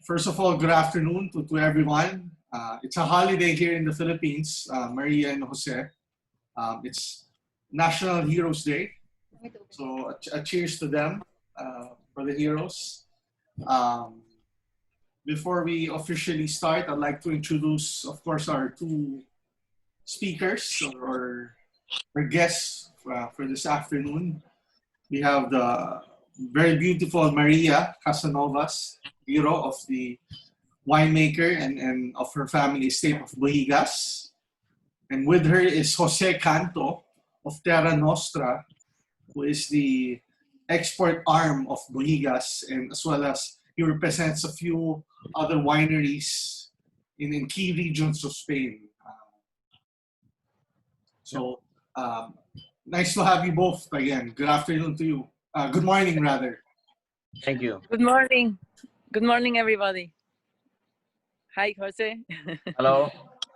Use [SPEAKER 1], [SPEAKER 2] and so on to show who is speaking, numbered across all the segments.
[SPEAKER 1] First of all, good afternoon to everyone. It's a holiday here in the Philippines, Maria and Jose. It's National Heroes Day. So a cheers to them, for the heroes. Before we officially start, I'd like to introduce, of course, our two speakers or our guests for this afternoon. We have the very beautiful Maria Casanovas, hero of the winemaker and of her family estate of Bohigas. And with her is Jose Canto of Terra Nostra, who is the export arm of Bohigas, and as well as he represents a few other wineries in key regions of Spain. Nice to have you both again. Good afternoon to you. Good morning, rather.
[SPEAKER 2] Thank you.
[SPEAKER 3] Good morning. Good morning, everybody. Hi, Jose.
[SPEAKER 2] Hello.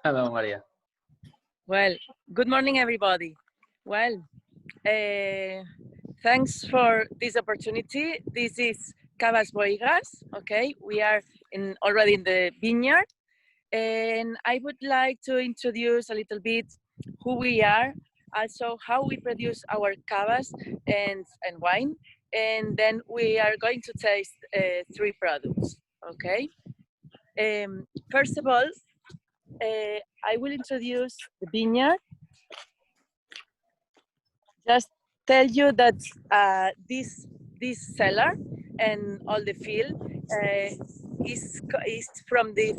[SPEAKER 2] Hello, Maria.
[SPEAKER 3] Well, good morning, everybody. Well, thanks for this opportunity. This is Cavas Bohigas. Okay, we are already in the vineyard, and I would like to introduce a little bit who we are, also how we produce our cavas and wine, and then we are going to taste 3 products. Okay. First of all, I will introduce the vineyard. Just tell you that this cellar and all the field is from the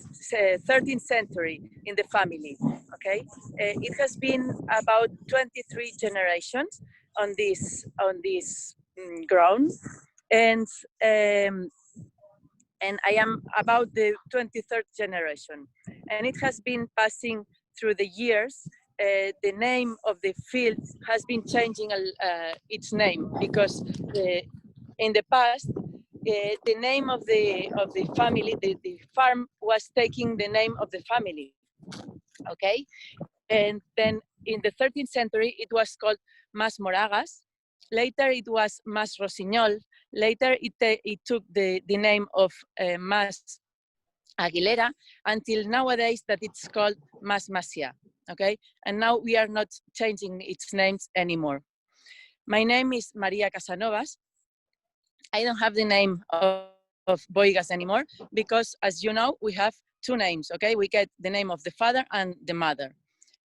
[SPEAKER 3] 13th century in the family. Okay, it has been about 23 generations on this ground, and I am about the 23rd generation, and it has been passing through the years. The name of the field has been changing its name because in the past the name of the family, the farm was taking the name of the family. Okay, and then in the 13th century it was called Mas Moragas. Later it was Mas Rossinyol. Later it took the name of Mas Aguilera, until nowadays that it's called Mas Masia. Okay, and now we are not changing its names anymore. My name is Maria Casanovas. I don't have the name of Bohigas anymore because, as you know, we have 2 names. Okay, we get the name of the father and the mother.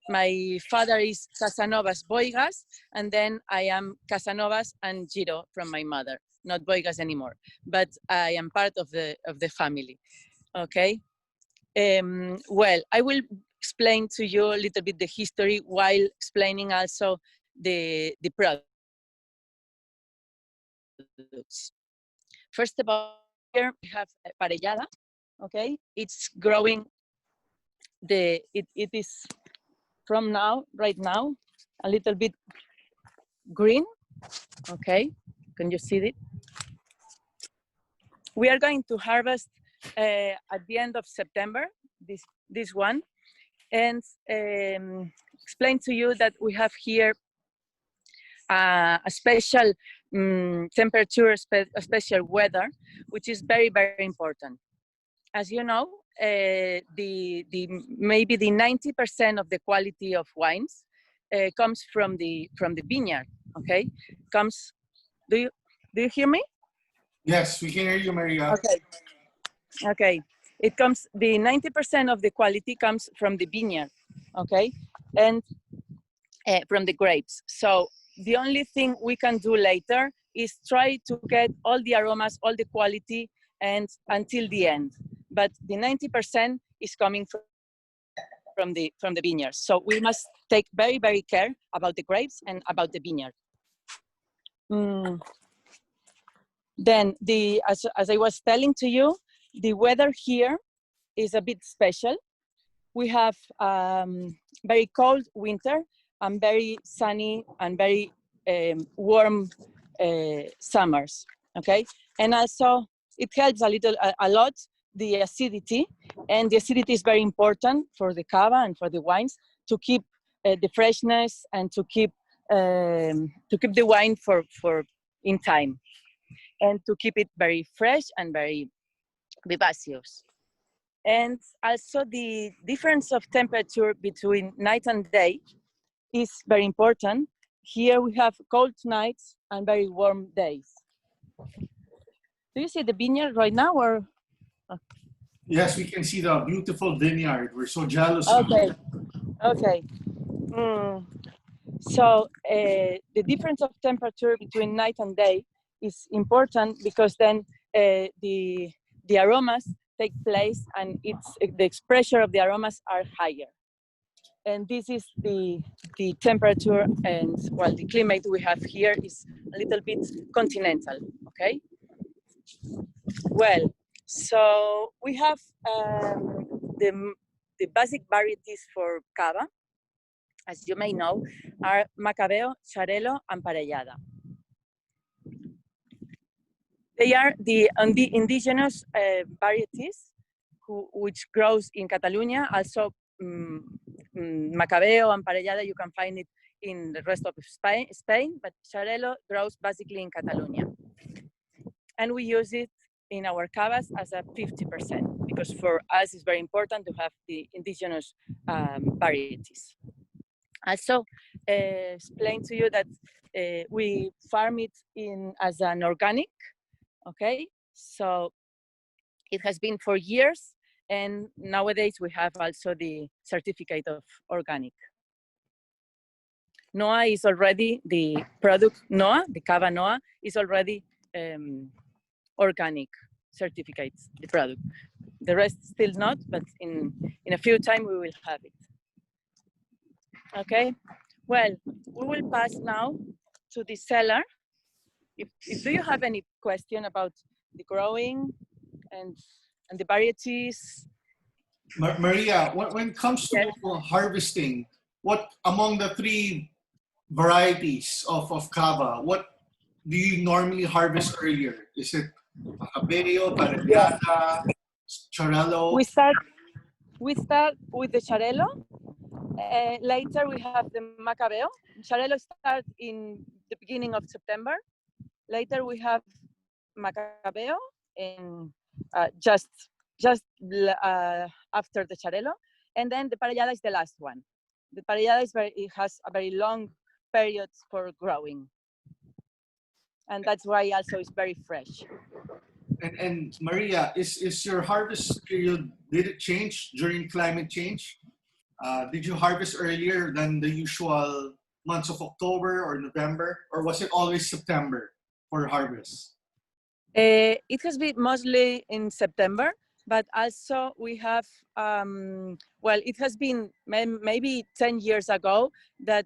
[SPEAKER 3] My father is Casanovas Bohigas, and then I am Casanovas and Giro from my mother. Not Bohigas anymore, but I am part of the family. Okay. Well, I will explain to you a little bit the history while explaining also the products. First of all, here we have Parellada. Okay, it's growing. It is from right now, a little bit green. Okay, can you see it? We are going to harvest at the end of September, this one, and explain to you that we have here a special temperature, a special weather, which is very, very important. As you know, maybe the 90% of the quality of wines comes from the vineyard. Okay, do you hear me?
[SPEAKER 1] Yes, we can hear you, Maria.
[SPEAKER 3] Okay. The 90% of the quality comes from the vineyard, okay, and from the grapes. So the only thing we can do later is try to get all the aromas, all the quality, and until the end. But the 90% is coming from the vineyard. So we must take very, very care about the grapes and about the vineyard. Then as I was telling to you, the weather here is a bit special. We have very cold winter and very sunny and very warm summers. Okay, and also it helps a lot the acidity, and the acidity is very important for the cava and for the wines to keep the freshness and to keep the wine for in time, and to keep it very fresh and very vivaceous. And also the difference of temperature between night and day is very important. Here we have cold nights and very warm days. Do you see the vineyard right now, or?
[SPEAKER 1] Yes, we can see the beautiful vineyard. We're so jealous of
[SPEAKER 3] Okay,
[SPEAKER 1] it.
[SPEAKER 3] okay. So the difference of temperature between night and day is important because then the aromas take place and the expression of the aromas are higher. And this is the temperature and, well, the climate we have here is a little bit continental, okay? Well, so we have the basic varieties for cava, as you may know, are Macabeo, Xarel·lo, and Parellada. They are the indigenous varieties which grows in Catalonia. Also, Macabeo and Parellada, you can find it in the rest of Spain, but Xarel·lo grows basically in Catalonia. And we use it in our cavas as a 50%, because for us it's very important to have the indigenous varieties. Also, explain to you that we farm it as an organic, okay? So it has been for years, and nowadays we have also the certificate of organic. NOA is already, the product NOA, the Cava NOA, is already organic certificates, the product. The rest still not, but in a few time we will have it. Okay, well, we will pass now to the cellar. Do you have any question about the growing and the varieties?
[SPEAKER 1] Maria, when it comes to harvesting, what among the three varieties of cava, what do you normally harvest earlier? Is it Macabeo, Parellada, Xarel·lo?
[SPEAKER 3] We start with the Xarel·lo. Later we have the Macabeo. Xarel·lo starts in the beginning of September. Later we have Macabeo in just after the Xarel·lo, and then the Parellada is the last one. The Parellada it has a very long period for growing, and that's why also it's very fresh.
[SPEAKER 1] And Maria, is your harvest period, did it change during climate change? Did you harvest earlier than the usual months of October or November, or was it always September for harvest?
[SPEAKER 3] It has been mostly in September, but also we have, well, it has been maybe 10 years ago that,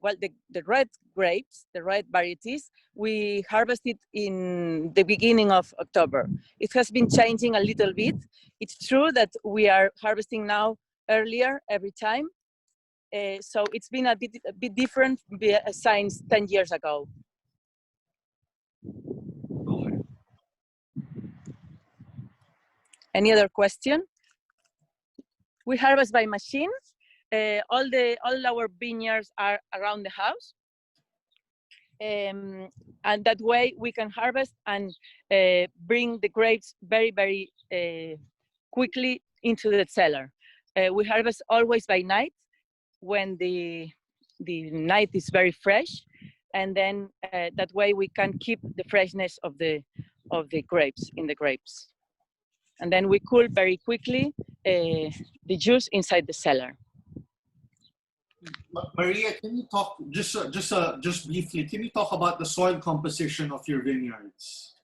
[SPEAKER 3] well, the red grapes, the red varieties, we harvested in the beginning of October. It has been changing a little bit. It's true that we are harvesting now earlier every time. So it's been a bit different since 10 years ago. Any other question? We harvest by machine. All our vineyards are around the house. And that way we can harvest and bring the grapes very, very quickly into the cellar. We harvest always by night when the night is very fresh, and then that way we can keep the freshness of the grapes in the grapes. And then we cool very quickly the juice inside the cellar.
[SPEAKER 1] Maria, can you talk just briefly? Can you talk about the soil composition of your vineyards?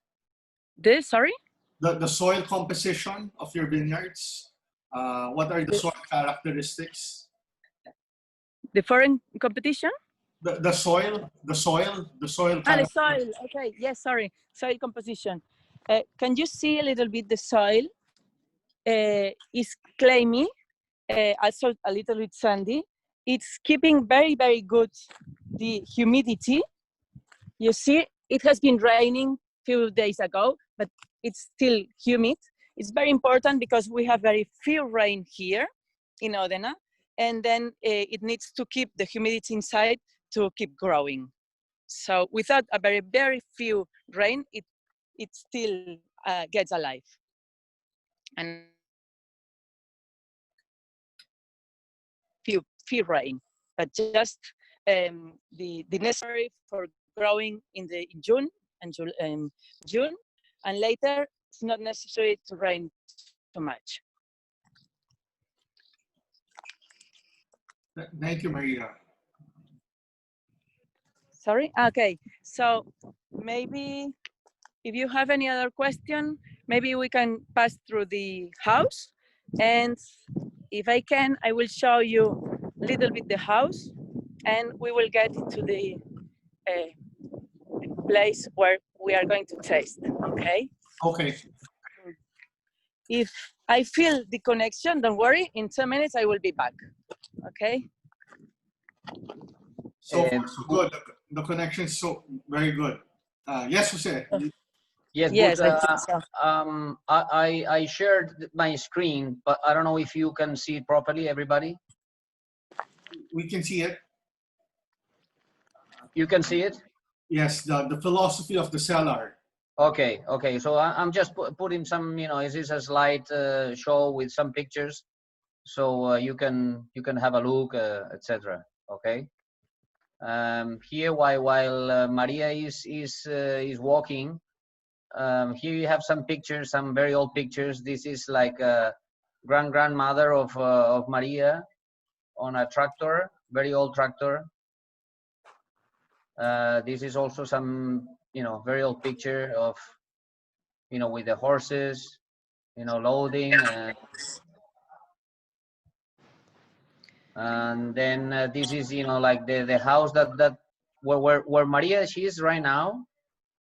[SPEAKER 3] Sorry?
[SPEAKER 1] The soil composition of your vineyards. What are the soil characteristics?
[SPEAKER 3] The foreign competition?
[SPEAKER 1] The soil.
[SPEAKER 3] The soil. Okay. Yes. Sorry. Soil composition. Can you see a little bit the soil? Is claymy, also a little bit sandy. It's keeping very, very good the humidity. You see, it has been raining a few days ago, but it's still humid. It's very important because we have very few rain here in Òdena, and then it needs to keep the humidity inside to keep growing. So without a very, very few rain, it still gets alive. and few rain, but just the necessary for growing in June and June, and later it's not necessary to rain too much.
[SPEAKER 1] Thank you, Maria.
[SPEAKER 3] Sorry. Okay. So maybe if you have any other question, maybe we can pass through the house, and if I can, I will show you a little bit the house, and we will get to the place where we are going to taste. Okay.
[SPEAKER 1] Okay.
[SPEAKER 3] If I feel the connection, don't worry. In 10 minutes, I will be back. Okay.
[SPEAKER 1] So far, so good. The connection is so very good. Yes, Jose.
[SPEAKER 2] Yes,
[SPEAKER 3] Yes,
[SPEAKER 2] but
[SPEAKER 3] I think so.
[SPEAKER 2] I shared my screen, but I don't know if you can see it properly, everybody.
[SPEAKER 1] We can see it.
[SPEAKER 2] You can see it?
[SPEAKER 1] Yes, the philosophy of the cellar.
[SPEAKER 2] Okay, okay. So I'm just putting some, this is a slide show with some pictures, so you can have a look, etc. Okay. Here, while Maria is walking, here you have some pictures, some very old pictures. This is like a grandmother of Maria on a tractor, very old tractor. This is also some, very old picture of, with the horses, loading. And then this is, like the house that where Maria she is right now.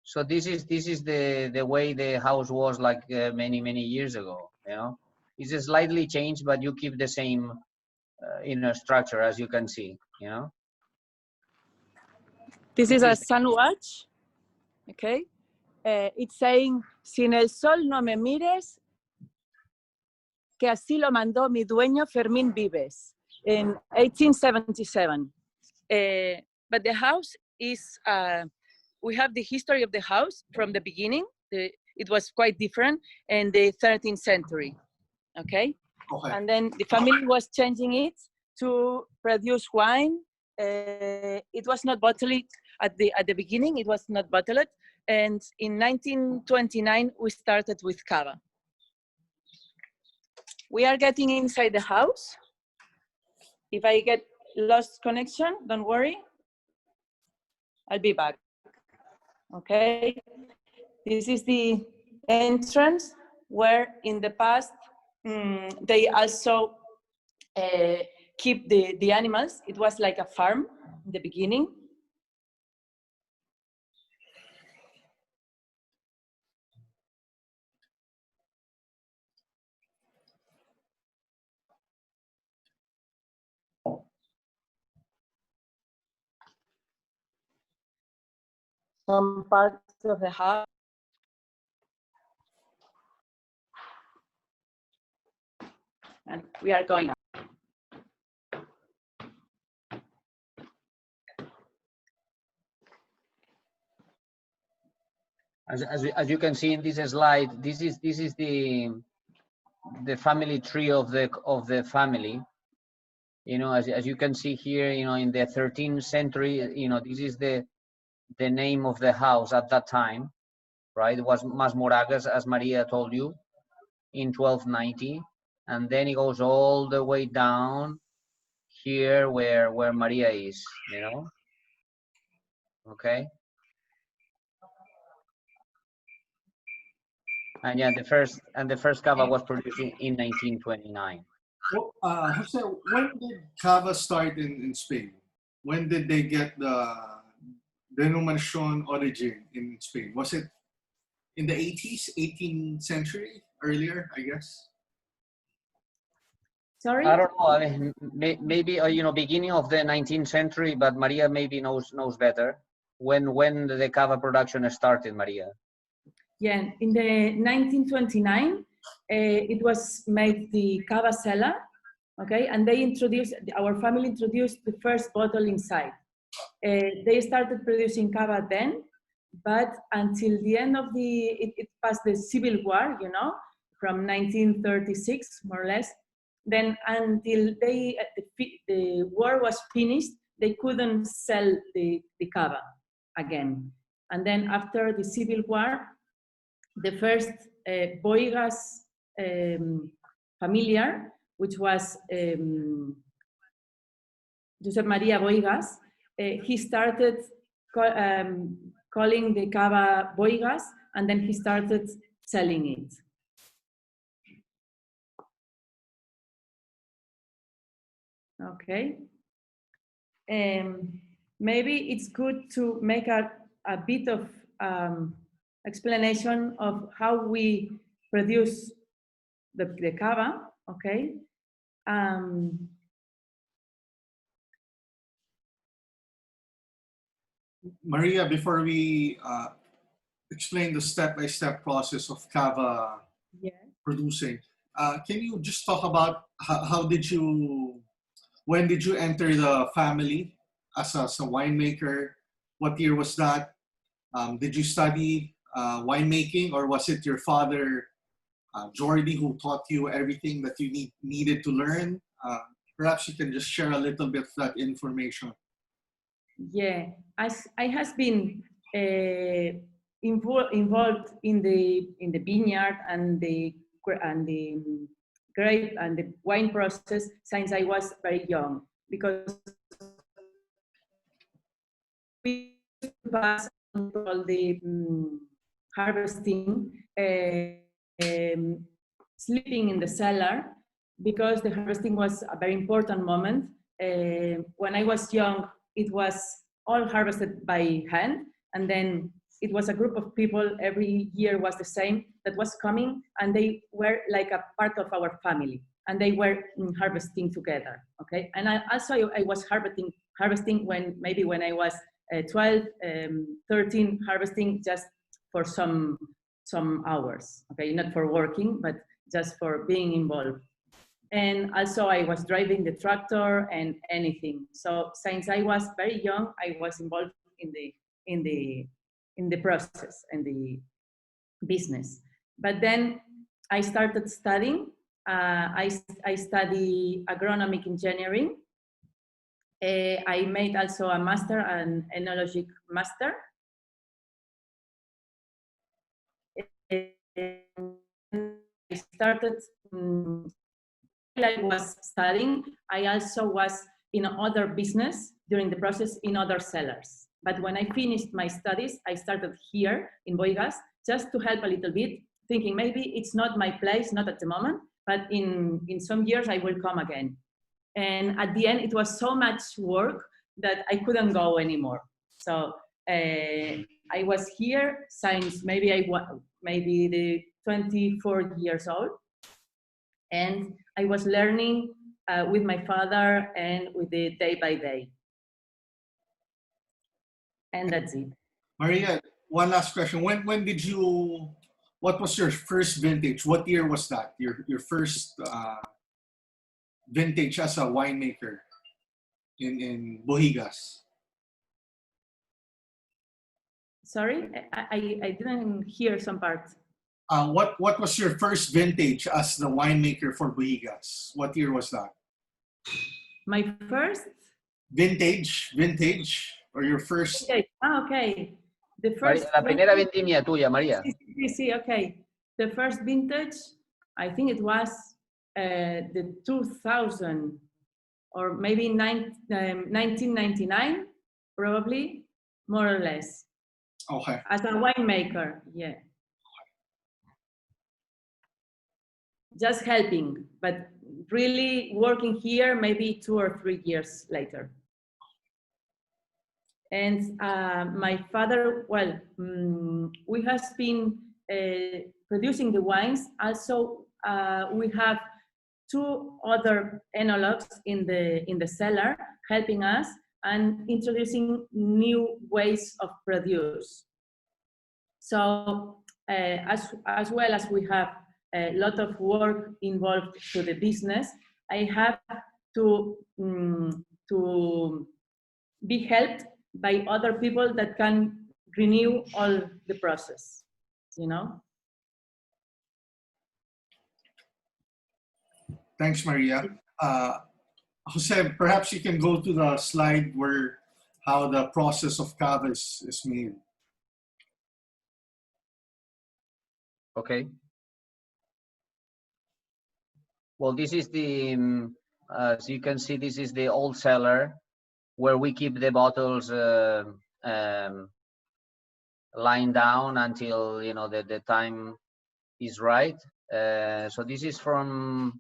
[SPEAKER 2] So this is the way the house was like many years ago. It's slightly changed, but you keep the same structure, as you can see.
[SPEAKER 3] This is a sandwich. Okay. It's saying, sin el sol no me mires, que así lo mandó mi dueño Fermín Vives in 1877. But the house is, we have the history of the house from the beginning. It was quite different in the 13th century, okay? And then the family was changing it to produce wine. It was not bottled at the beginning, it was not bottled. And in 1929, we started with cava. We are getting inside the house. If I get lost connection, don't worry. I'll be back. Okay. This is the entrance where in the past, they also keep the animals. It was like a farm in the beginning. Some parts of the house. And we are going up.
[SPEAKER 2] As you can see in this slide, this is the family tree of the family. As you can see here, in the 13th century, this is the name of the house at that time, right? It was Mas Moragas, as Maria told you, in 1290, and then it goes all the way down here where Maria is, okay. And yeah, the first cava was produced in 1929.
[SPEAKER 1] Well, Jose, when did cava start in Spain? When did they get the denomination origin in Spain? Was it in the 80s, 18th century, earlier, I guess?
[SPEAKER 3] Sorry?
[SPEAKER 2] I don't know. I mean, maybe beginning of the 19th century, but Maria maybe knows better. When the cava production started, Maria?
[SPEAKER 3] Yeah, in the 1929, it was made the cava cellar, okay, and our family introduced the first bottle inside. They started producing cava then, but until the end of it passed the Civil War, from 1936, more or less. Then until the war was finished, they couldn't sell the cava again. And then after the Civil War, the first Bohigas familiar, which was Josep Maria Bohigas, he started calling the cava Bohigas, and then he started selling it. Okay. Maybe it's good to make a bit of explanation of how we produce the cava, okay?
[SPEAKER 1] Maria, before we explain the step-by-step process of cava producing, can you just talk about when did you enter the family as a winemaker? What year was that? Did you study winemaking, or was it your father, Jordi, who taught you everything that you needed to learn? Perhaps you can just share a little bit of that information.
[SPEAKER 3] Yeah, I has been involved in the vineyard and the grape and the wine process since I was very young, because we pass all the harvesting, sleeping in the cellar, because the harvesting was a very important moment. When I was young, it was all harvested by hand, and then it was a group of people, every year was the same, that was coming, and they were like a part of our family, and they were harvesting together, okay? And I was harvesting when I was 12, 13, harvesting just for some hours, okay? Not for working, but just for being involved. And also I was driving the tractor and anything. So since I was very young, I was involved in the process and the business. But then I started studying. I study agronomic engineering. I made also a master, an enologic master. I started while I was studying, I also was in other business during the process in other cellars. But when I finished my studies, I started here in Bohigas just to help a little bit, thinking maybe it's not my place, not at the moment, but in some years I will come again. And at the end, it was so much work that I couldn't go anymore. So I was here since maybe the 24 years old. And I was learning with my father and with the day by day. And that's it.
[SPEAKER 1] Maria, one last question. What was your first vintage? What year was that? Your first vintage as a winemaker in Bohigas?
[SPEAKER 3] Sorry, I didn't hear some part.
[SPEAKER 1] What was your first vintage as the winemaker for Bohigas? What year was that?
[SPEAKER 3] My first?
[SPEAKER 1] Vintage, or your first?
[SPEAKER 3] Okay. Okay. The first.
[SPEAKER 2] La primera vendimia tuya, María.
[SPEAKER 3] Sí, okay. The first vintage, I think it was the 2000 or maybe 1999, probably, more or less.
[SPEAKER 1] Okay.
[SPEAKER 3] As a winemaker, yeah. Just helping, but really working here maybe 2 or 3 years later. And my father, well, we have been producing the wines. Also, we have 2 other enologues in the cellar helping us and introducing new ways of produce. So as well as we have a lot of work involved to the business, I have to be helped by other people that can renew all the process, you know?
[SPEAKER 1] Thanks, Maria. Jose, perhaps you can go to the slide where how the process of cava is made.
[SPEAKER 2] Okay. Well, this is the, as you can see, this is the old cellar where we keep the bottles lying down until, you know, the time is right. So this is from,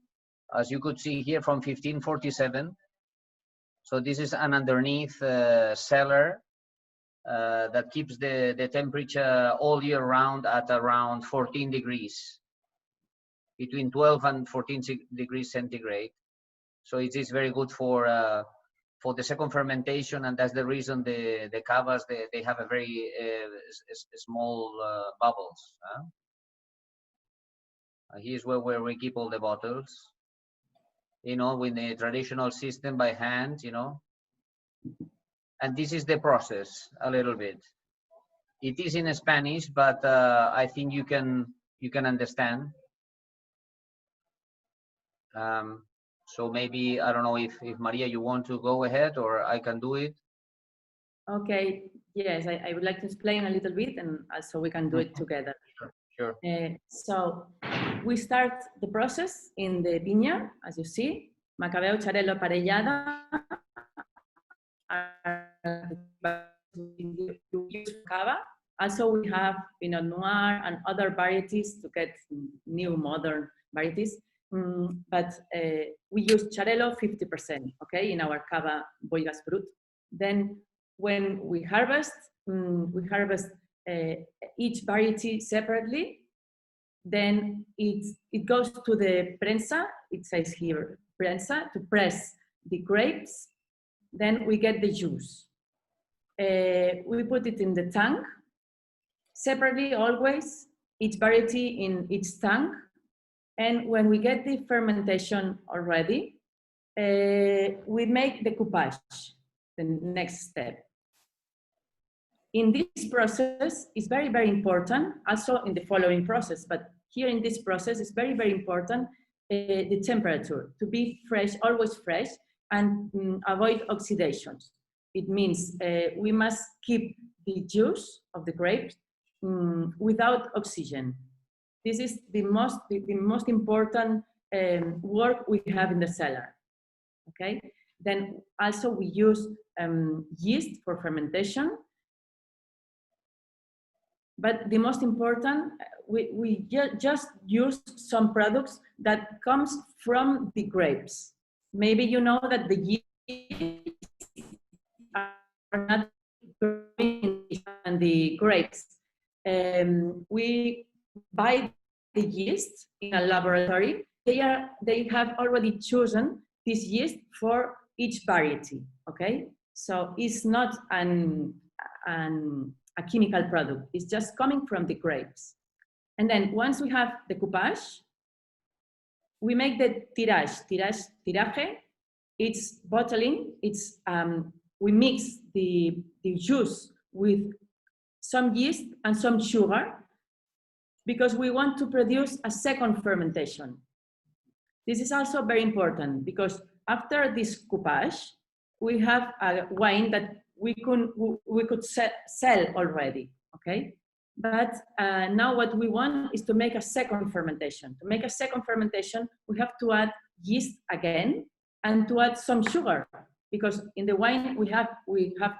[SPEAKER 2] as you could see here, from 1547. So this is an underneath cellar that keeps the temperature all year round at around 14 degrees, between 12 and 14 degrees centigrade. So it is very good for the second fermentation, and that's the reason the cavas they have a very small bubbles. Here's where we keep all the bottles, you know, with the traditional system by hand, you know. And this is the process a little bit. It is in Spanish, but I think you can understand. So maybe, I don't know if Maria, you want to go ahead, or I can do it.
[SPEAKER 4] Okay, yes, I would like to explain a little bit, and also we can do it together.
[SPEAKER 2] Sure.
[SPEAKER 4] So we start the process in the viña, as you see, Macabeo, Xarel·lo, Parellada. Cava. Also, we have Pinot Noir and other varieties to get new modern varieties. But we use Xarel·lo 50%, okay, in our Cava Bohigas fruit. Then when we harvest each variety separately. Then it goes to the prensa, it says here, prensa, to press the grapes. Then we get the juice. We put it in the tank, separately always, each variety in each tank. And when we get the fermentation already, we make the coupage, the next step. In this process, it's very, very important, also in the following process, but here in this process, it's very, very important, the temperature, to be fresh, always fresh, and avoid oxidations. It means we must keep the juice of the grapes without oxygen. This is the most important work we have in the cellar, okay? Then also we use yeast for fermentation. But the most important, we just use some products that comes from the grapes. Maybe you know that the yeast are not growing in the grapes. We buy the yeast in a laboratory. They have already chosen this yeast for each variety, okay? So it's not a chemical product. It's just coming from the grapes. And then once we have the coupage, we make the tirage. It's bottling. It's we mix the juice with some yeast and some sugar because we want to produce a second fermentation. This is also very important because after this coupage, we have a wine that we could sell already, okay? But now what we want is to make a second fermentation. To make a second fermentation, we have to add yeast again and to add some sugar because in the wine we have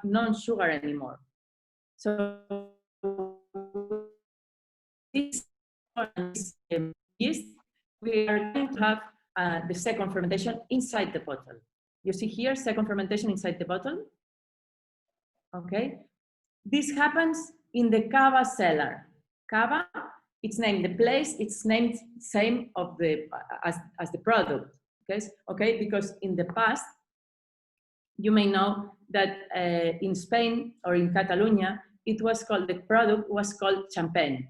[SPEAKER 4] non-sugar anymore. So this yeast, we are going to have the second fermentation inside the bottle. You see here, second fermentation inside the bottle. Okay, this happens in the cava cellar. Cava, it's named the place. It's named same of the as the product. Okay, because in the past, you may know that in Spain or in Catalonia, it was called the product was called champagne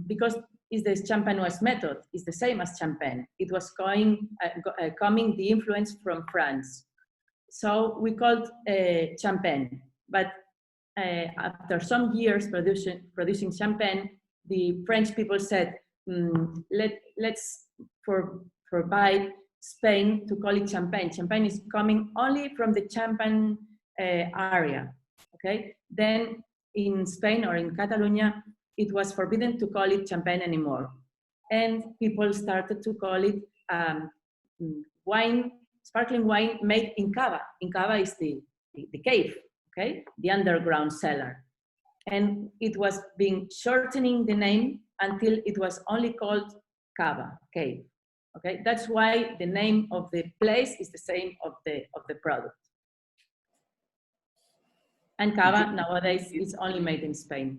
[SPEAKER 4] because it's the Champenoise method. It's the same as champagne. It was coming the influence from France. So we called champagne, but after some years producing champagne, the French people said, let's for forbade Spain to call it Champagne. Champagne is coming only from the Champagne area, okay? Then in Spain or in Catalonia, it was forbidden to call it Champagne anymore. And people started to call it wine, sparkling wine made in cava. In cava is the cave, okay? The underground cellar. And it was being shortening the name until it was only called cava, cave. Okay, that's why the name of the place is the same of the product. And cava nowadays is only made in Spain.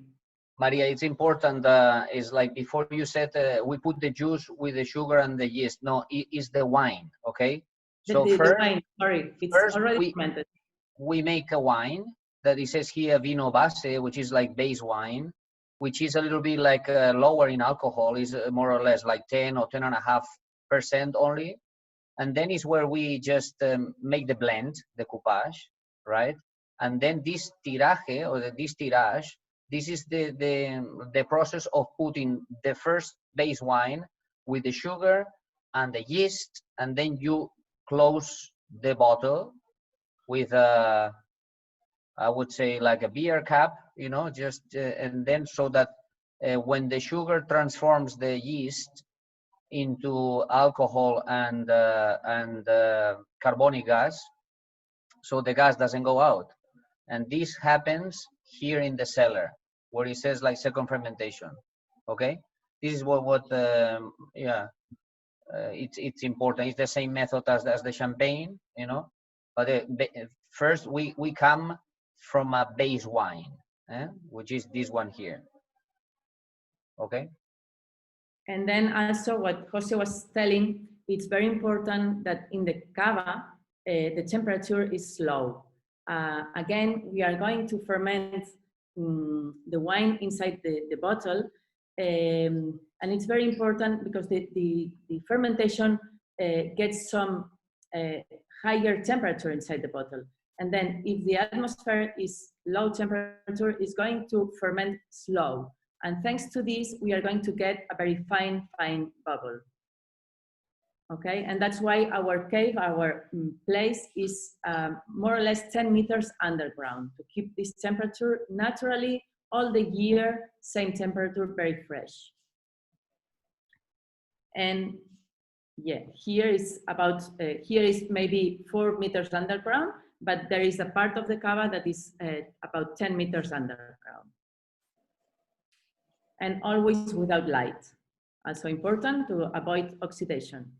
[SPEAKER 2] Maria, it's important, is like before you said we put the juice with the sugar and the yeast. No, it is the wine, okay? So
[SPEAKER 4] the
[SPEAKER 2] first,
[SPEAKER 4] wine, sorry, it's
[SPEAKER 2] first
[SPEAKER 4] already fermented.
[SPEAKER 2] We make a wine that it says here vino base, which is like base wine, which is a little bit like lower in alcohol, is more or less like 10 or 10.5% only. And then is where we just make the blend, the coupage, right? And then this tiraje or this tirage, this is the process of putting the first base wine with the sugar and the yeast, and then you close the bottle with a, I would say like a beer cap, you know, just and then so that when the sugar transforms the yeast into alcohol and carbonic gas, so the gas doesn't go out. And this happens here in the cellar, where it says like second fermentation. Okay, this is what yeah, it's important. It's the same method as the champagne, you know, but first we come from a base wine, which is this one here. Okay.
[SPEAKER 4] And then also what Jose was telling, it's very important that in the cava, the temperature is low. Again, we are going to ferment the wine inside the bottle. And it's very important because the fermentation gets some higher temperature inside the bottle. And then if the atmosphere is low temperature, it's going to ferment slow. And thanks to this, we are going to get a very fine bubble. Okay, and that's why our cave, our place is more or less 10 meters underground to keep this temperature naturally all the year, same temperature, very fresh. And yeah, here is about, here is maybe 4 meters underground, but there is a part of the cava that is about 10 meters underground. And always without light. Also important to avoid oxidation.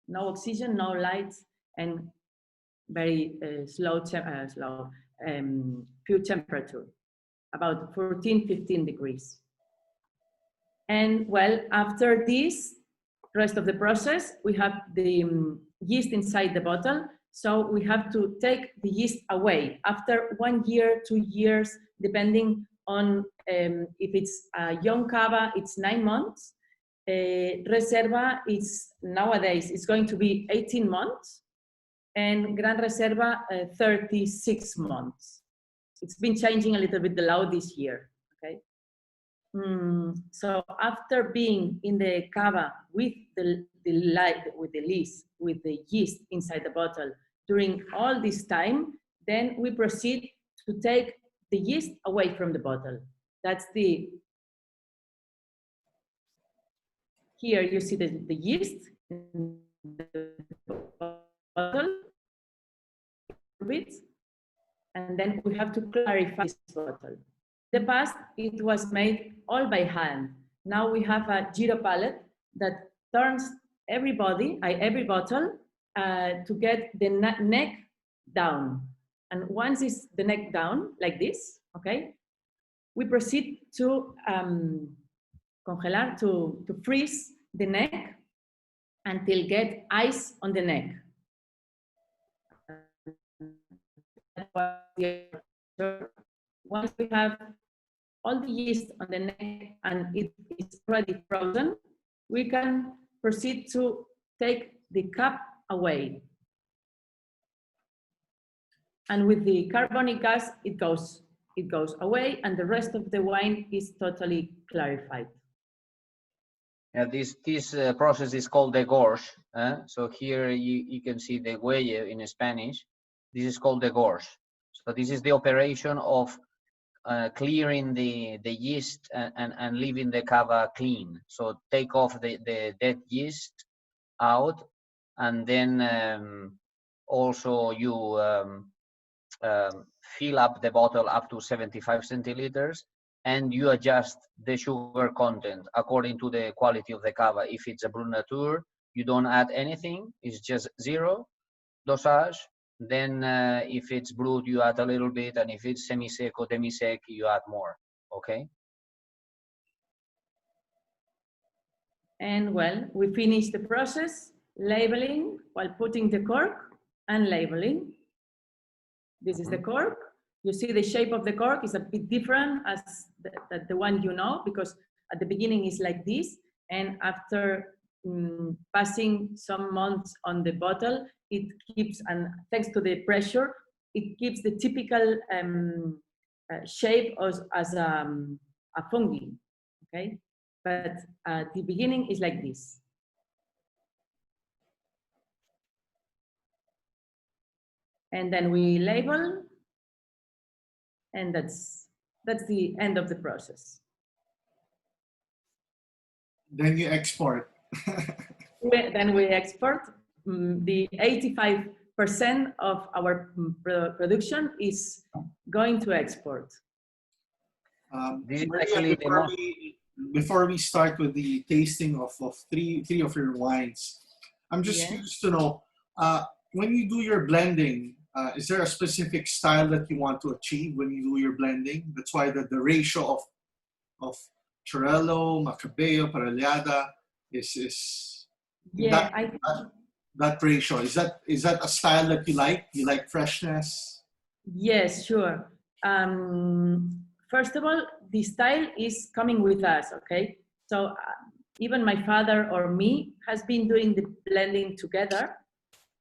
[SPEAKER 4] No oxygen, no light, and very pure temperature, about 14, 15 degrees. And well, after this, rest of the process, we have the yeast inside the bottle. So we have to take the yeast away after 1 year, 2 years, depending on if it's a young cava, it's 9 months. Reserva is nowadays, it's going to be 18 months. And Gran Reserva, 36 months. It's been changing a little bit the law this year, okay? So after being in the cava with the yeast inside the bottle during all this time, then we proceed to take the yeast away from the bottle. That's the, here you see the yeast in the bottle, and then we have to clarify this bottle. In the past, it was made all by hand. Now we have a gyro pallet that turns every bottle to get the neck down. And once it's the neck down, like this, okay, we proceed to congelar, to freeze the neck until get ice on the neck. Once we have all the yeast on the neck and it is already frozen, we can proceed to take the cap away. And with the carbonic gas, it goes away and the rest of the wine is totally clarified.
[SPEAKER 2] Yeah, this process is called degorge. So here you can see the huelle in Spanish. This is called degorge. So this is the operation of clearing the yeast and leaving the cava clean. So take off the dead yeast out, and then also you fill up the bottle up to 75 centiliters, and you adjust the sugar content according to the quality of the cava. If it's a Brut Nature, you don't add anything, it's just zero dosage. Then if it's Brut, you add a little bit, and if it's semi-sec or demi-sec, you add more, okay?
[SPEAKER 4] And well, we finish the process, labeling while putting the cork and labeling. This is the cork. You see the shape of the cork is a bit different as the one you know, because at the beginning it's like this, and after passing some months on the bottle, it keeps, and thanks to the pressure, it keeps the typical shape as a fungi, okay? But at the beginning is like this. And then we label, and that's the end of the process.
[SPEAKER 1] Then you export.
[SPEAKER 4] Then we export. The 85% of our production is going to export.
[SPEAKER 2] This is
[SPEAKER 1] Maria,
[SPEAKER 2] actually the most.
[SPEAKER 1] before we start with the tasting of three of your wines, I'm just curious to know, when you do your blending, is there a specific style that you want to achieve when you do your blending? That's why the ratio of Xarel-lo, Macabeo, Parellada is that ratio. Is that a style that you like? You like freshness?
[SPEAKER 4] Yes, sure. First of all, the style is coming with us, okay? So even my father or me has been doing the blending together,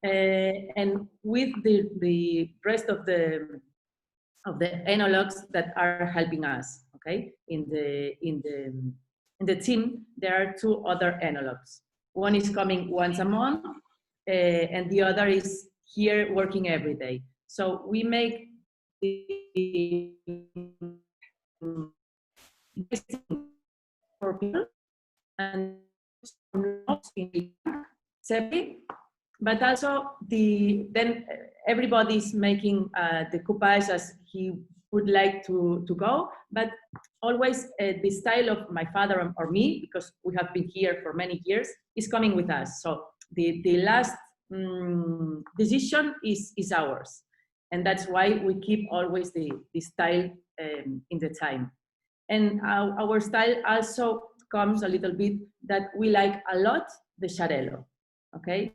[SPEAKER 4] and with the rest of the enologues that are helping us, okay? In the team, there are two other enologues. One is coming once a month, and the other is here working every day. So we make the for people and separate, but also then everybody's making the coupage as he would like to go, but always the style of my father or me, because we have been here for many years, is coming with us. So the last decision is ours, and that's why we keep always the style in the time. And our style also comes a little bit that we like a lot the Xarel-lo, okay?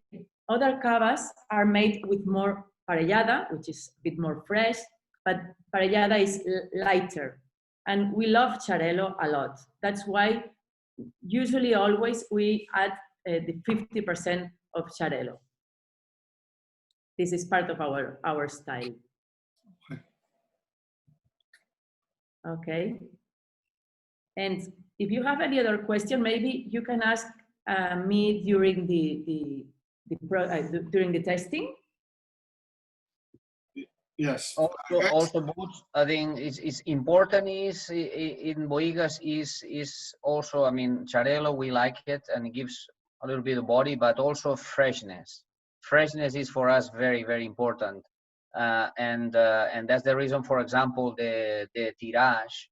[SPEAKER 4] Other cavas are made with more parellada, which is a bit more fresh, but parellada is lighter. And we love Xarel-lo a lot. That's why usually always we add the 50% of Xarel-lo. This is part of our style. Okay. And if you have any other question, maybe you can ask me during during the testing.
[SPEAKER 1] Yes.
[SPEAKER 2] Also, I think it's important is in Bohigas is also, I mean, Xarel-lo, we like it and it gives a little bit of body, but also freshness. Freshness is for us very, very important. And that's the reason, for example, the tirage,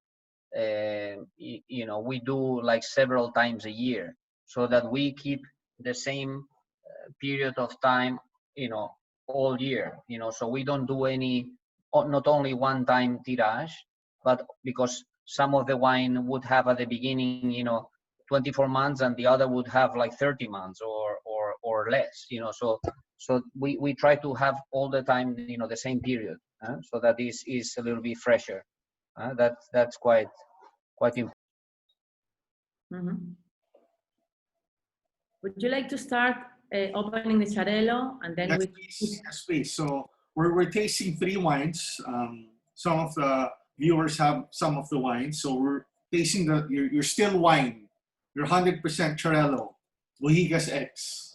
[SPEAKER 2] you know, we do like several times a year so that we keep the same period of time, you know, all year, you know, so we don't do any, not only one time tirage, but because some of the wine would have at the beginning, you know, 24 months and the other would have like 30 months or less, you know, so we try to have all the time, you know, the same period, so that this is a little bit fresher. That's quite important.
[SPEAKER 4] Mm-hmm. Would you like to start opening the Xarel-lo, and then
[SPEAKER 1] yes, please. So we're tasting three wines. Some of the viewers have some of the wines, so we're tasting your still wine your 100% Charello, Bohigas X.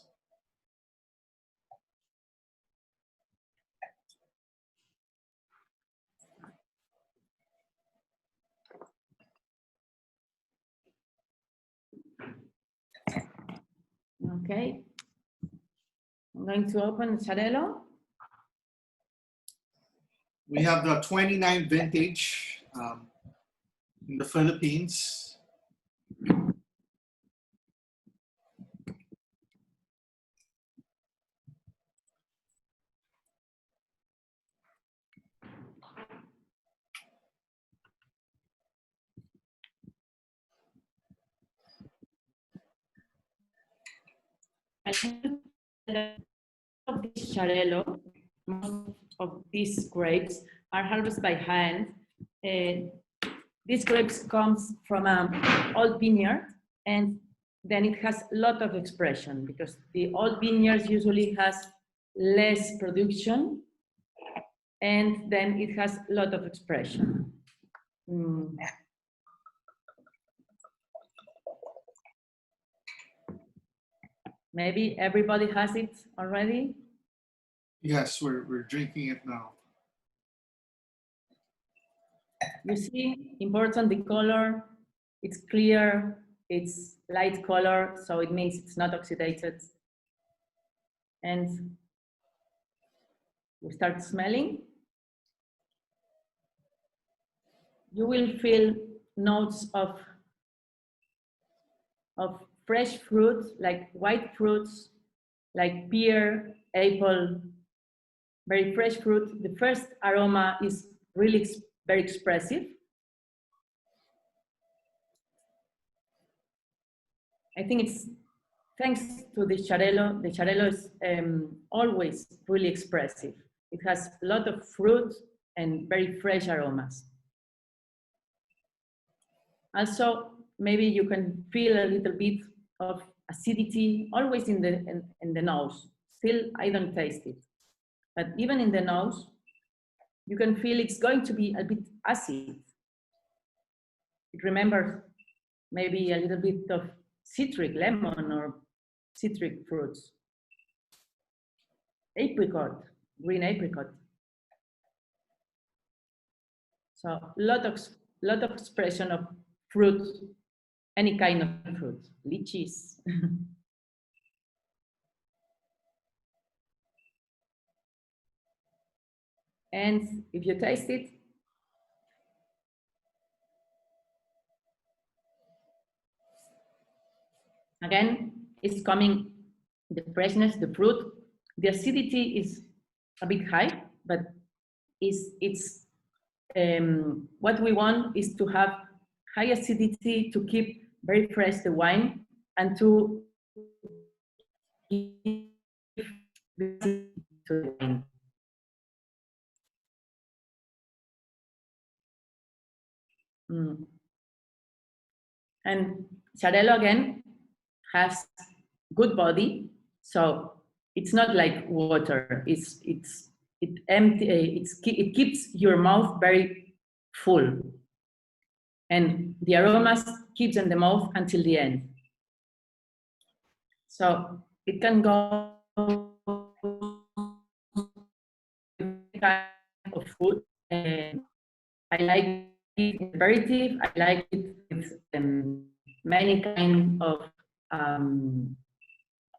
[SPEAKER 4] Okay. I'm going to open the Charello.
[SPEAKER 1] We have the 29 vintage in the Philippines.
[SPEAKER 4] Of this Charello, most of these grapes are harvested by hand. These grapes comes from an old vineyard, and then it has a lot of expression because the old vineyards usually has less production, and then it has a lot of expression. Maybe everybody has it already.
[SPEAKER 1] Yes, we're drinking it now.
[SPEAKER 4] You see, important the color, it's clear, it's light color, so it means it's not oxidated. And we start smelling. You will feel notes of fresh fruit, like white fruits, like pear, apple, very fresh fruit. The first aroma is really very expressive. I think it's thanks to the Charello. The Charello is always really expressive. It has a lot of fruit and very fresh aromas. Also, maybe you can feel a little bit of acidity, always in the nose. Still, I don't taste it. But even in the nose, you can feel it's going to be a bit acid. It remembers maybe a little bit of citric, lemon or citric fruits. Apricot, green apricot. So a lot of expression of fruit, any kind of fruit, lychees. And if you taste it, again, it's coming, the freshness, the fruit. The acidity is a bit high, but it's what we want is to have high acidity to keep very fresh the wine and to give to the wine. And Charello again has good body, so it's not like water. It keeps your mouth very full, and the aromas keeps in the mouth until the end. So it can go kind of food. I like it in aperitif. I like it with many kind of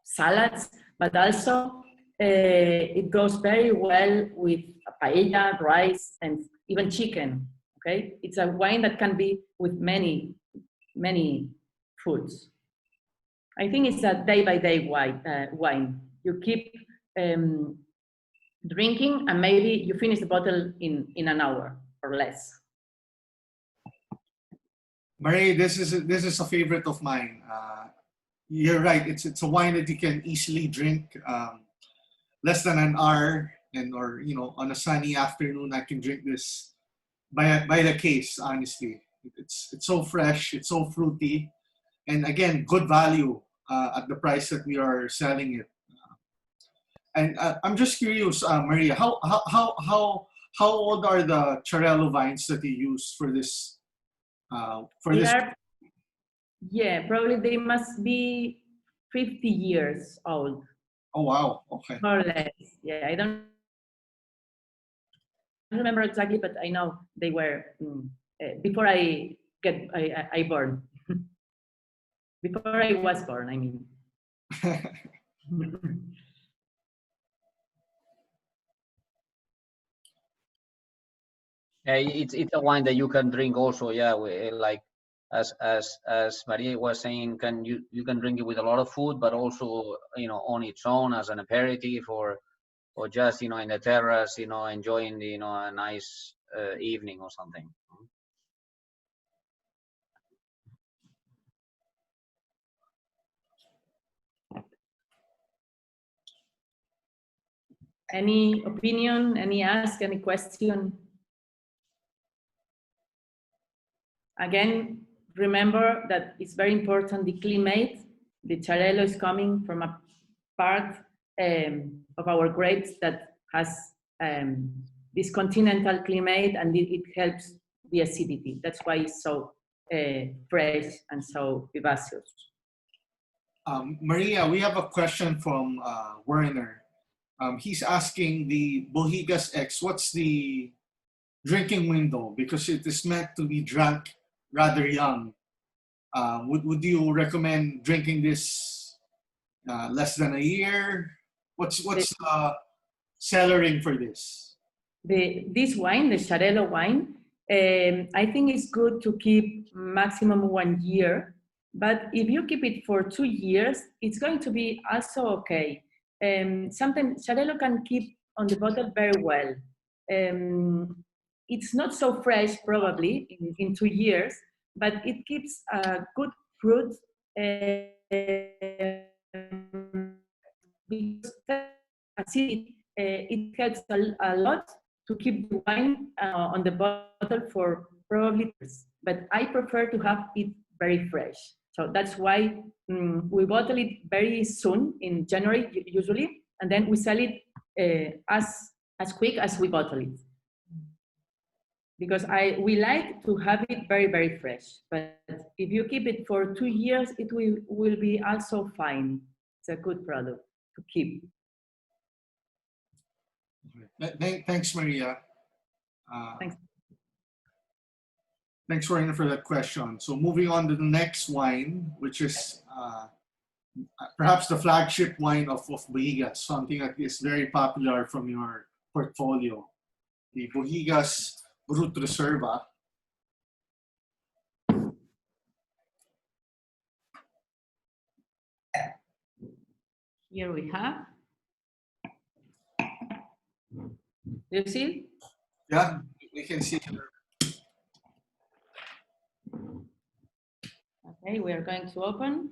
[SPEAKER 4] salads, but also it goes very well with paella, rice, and even chicken. Okay, it's a wine that can be with many foods. I think it's a day-by-day wine. You keep drinking, and maybe you finish the bottle in an hour or less.
[SPEAKER 1] Marie, this is a favorite of mine. You're right. It's a wine that you can easily drink less than an hour, or on a sunny afternoon, I can drink this by the case. Honestly, it's so fresh, it's so fruity, and again, good value at the price that we are selling it. And I'm just curious, Maria, how old are the Charello vines that you use for this?
[SPEAKER 4] Yeah, probably they must be 50 years old.
[SPEAKER 1] Oh, wow. Okay.
[SPEAKER 4] More or less. Yeah, I don't remember exactly, but I know they were before I born. Before I was born, I mean.
[SPEAKER 2] Yeah, it's a wine that you can drink also. Yeah, like as Maria was saying, you can drink it with a lot of food, but also on its own as an aperitif or just in the terrace, enjoying a nice evening or something.
[SPEAKER 4] Any opinion, any ask, any question? Again, remember that it's very important the climate. The Xarel·lo is coming from a part of our grapes that has this continental climate, and it helps the acidity. That's why it's so fresh and so vivacious.
[SPEAKER 1] Maria, we have a question from Werner. He's asking the Bohigas X, what's the drinking window? Because it is meant to be drank rather young. Would you recommend drinking this less than a year? What's cellaring for this?
[SPEAKER 4] This wine, the Xarel·lo wine, I think it's good to keep maximum 1 year. But if you keep it for 2 years, it's going to be also okay. Sometimes Xarel·lo can keep on the bottle very well. It's not so fresh probably in 2 years, but it keeps a good fruit because acidity, it helps a lot to keep the wine on the bottle for probably years. But I prefer to have it very fresh. So that's why we bottle it very soon in January usually, and then we sell it as quick as we bottle it. Because we like to have it very, very fresh. But if you keep it for 2 years, it will be also fine. It's a good product to keep.
[SPEAKER 1] Thanks, Maria.
[SPEAKER 4] Thanks.
[SPEAKER 1] Thanks, Werner, for that question. So moving on to the next wine, which is perhaps the flagship wine of Bohigas, something that is very popular from your portfolio, the Bohigas Brut Reserva.
[SPEAKER 4] Here we have. Do you see?
[SPEAKER 1] Yeah, we can see here.
[SPEAKER 4] Okay, we are going to open.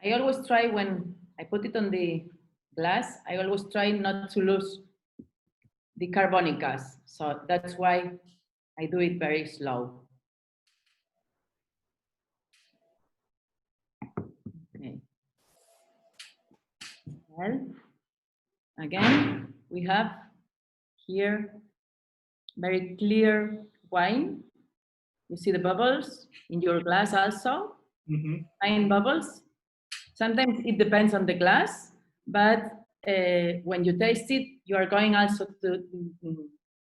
[SPEAKER 4] I always try when I put it on the glass, I always try not to lose the carbonic gas. So that's why I do it very slow. Okay. Well, again, we have here very clear wine. You see the bubbles in your glass also, fine bubbles. Sometimes it depends on the glass, but when you taste it, you are going also to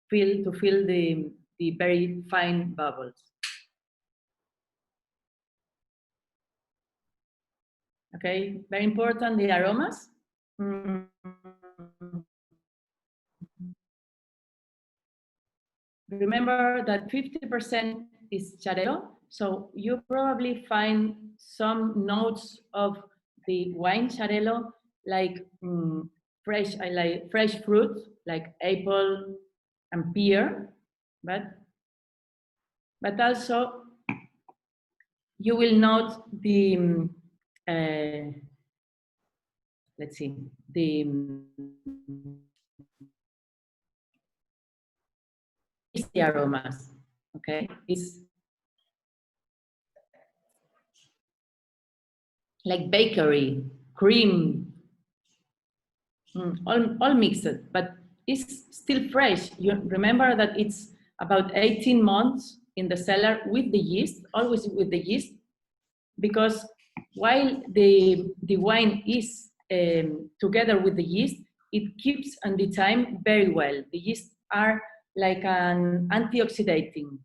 [SPEAKER 4] feel the very fine bubbles. Okay, very important, the aromas. Remember that 50% is Xarel·lo, so you probably find some notes of the wine Xarel·lo, like fresh fruit, like apple and pear, but also you will note the let's see, the aromas, okay? It's like bakery, cream, all mixed, but it's still fresh. You remember that it's about 18 months in the cellar with the yeast, always with the yeast, because while the wine is together with the yeast, it keeps on the time very well. The yeast are like an antioxidating.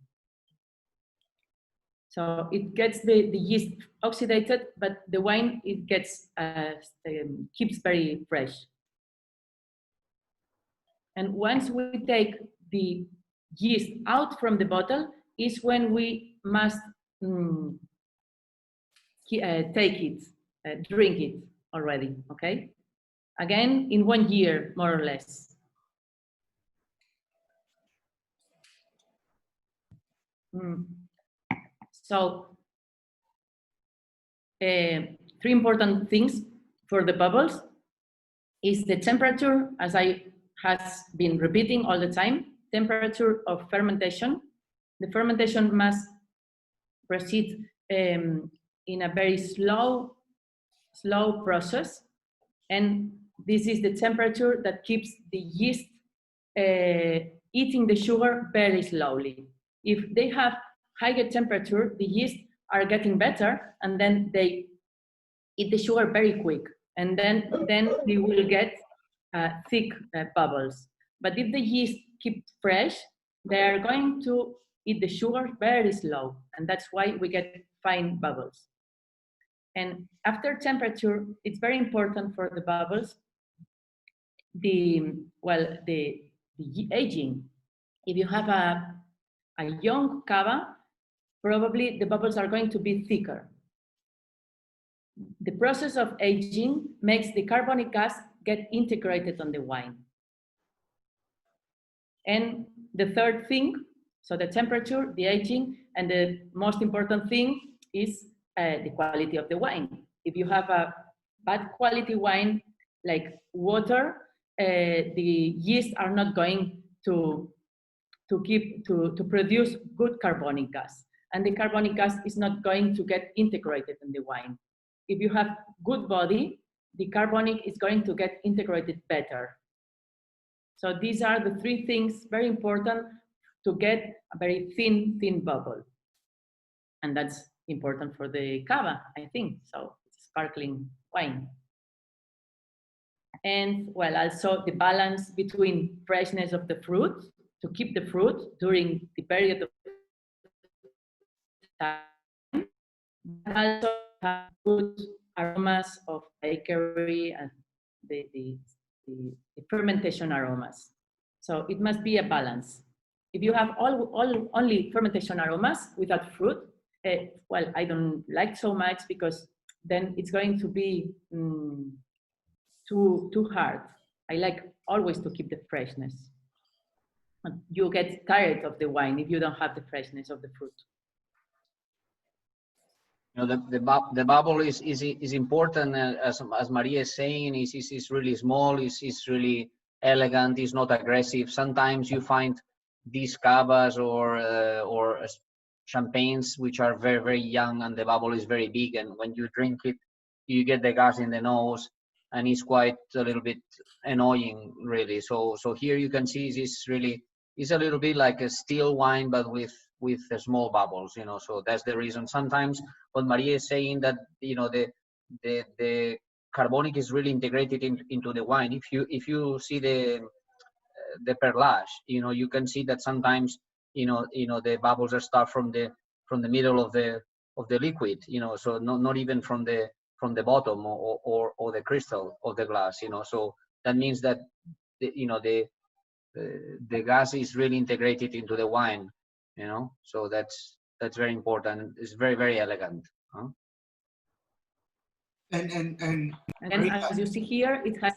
[SPEAKER 4] So it gets the yeast oxidated, but the wine, it gets, keeps very fresh. And once we take the yeast out from the bottle is when we must take it, drink it already, okay? Again, in 1 year, more or less. So, 3 important things for the bubbles is the temperature, as I has been repeating all the time, temperature of fermentation. The fermentation must proceed in a very slow process, and this is the temperature that keeps the yeast eating the sugar very slowly. If they have higher temperature, the yeast are getting better, and then they eat the sugar very quick, and then we will get thick bubbles. But if the yeast keep fresh, they are going to eat the sugar very slow, and that's why we get fine bubbles. And after temperature, it's very important for the bubbles, the aging. If you have a young cava, probably the bubbles are going to be thicker. The process of aging makes the carbonic gas get integrated on the wine. And the third thing, so the temperature, the aging, and the most important thing is the quality of the wine. If you have a bad quality wine, like water, the yeast are not going to produce good carbonic gas. And the carbonic gas is not going to get integrated in the wine. If you have good body, the carbonic is going to get integrated better. So these are the 3 things very important to get a very thin bubble. And that's important for the cava, I think. So it's sparkling wine. And well, also the balance between freshness of the fruit, to keep the fruit during the period of time, but also have good aromas of bakery and the fermentation aromas. So it must be a balance. If you have only fermentation aromas without fruit, well, I don't like so much, because then it's going to be too hard. I like always to keep the freshness. You get tired of the wine if you don't have the freshness of the fruit.
[SPEAKER 2] You know, the bubble is important, as Maria is saying. Is really small. Is really elegant. Is not aggressive. Sometimes you find these cavas or champagnes which are very young, and the bubble is very big, and when you drink it, you get the gas in the nose, and it's quite a little bit annoying, really. So here you can see this really is a little bit like a still wine, but with small bubbles, you know. So that's the reason. Sometimes what Maria is saying, that, you know, the carbonic is really integrated into the wine. If you see the perlage, you know, you can see that sometimes, you know the bubbles are start from the middle of the liquid, you know. So not even from the bottom or the crystal of the glass, you know. So that means that the gas is really integrated into the wine, you know. So that's very important. It's very elegant, huh?
[SPEAKER 1] And
[SPEAKER 4] Maria, as you see here, it has,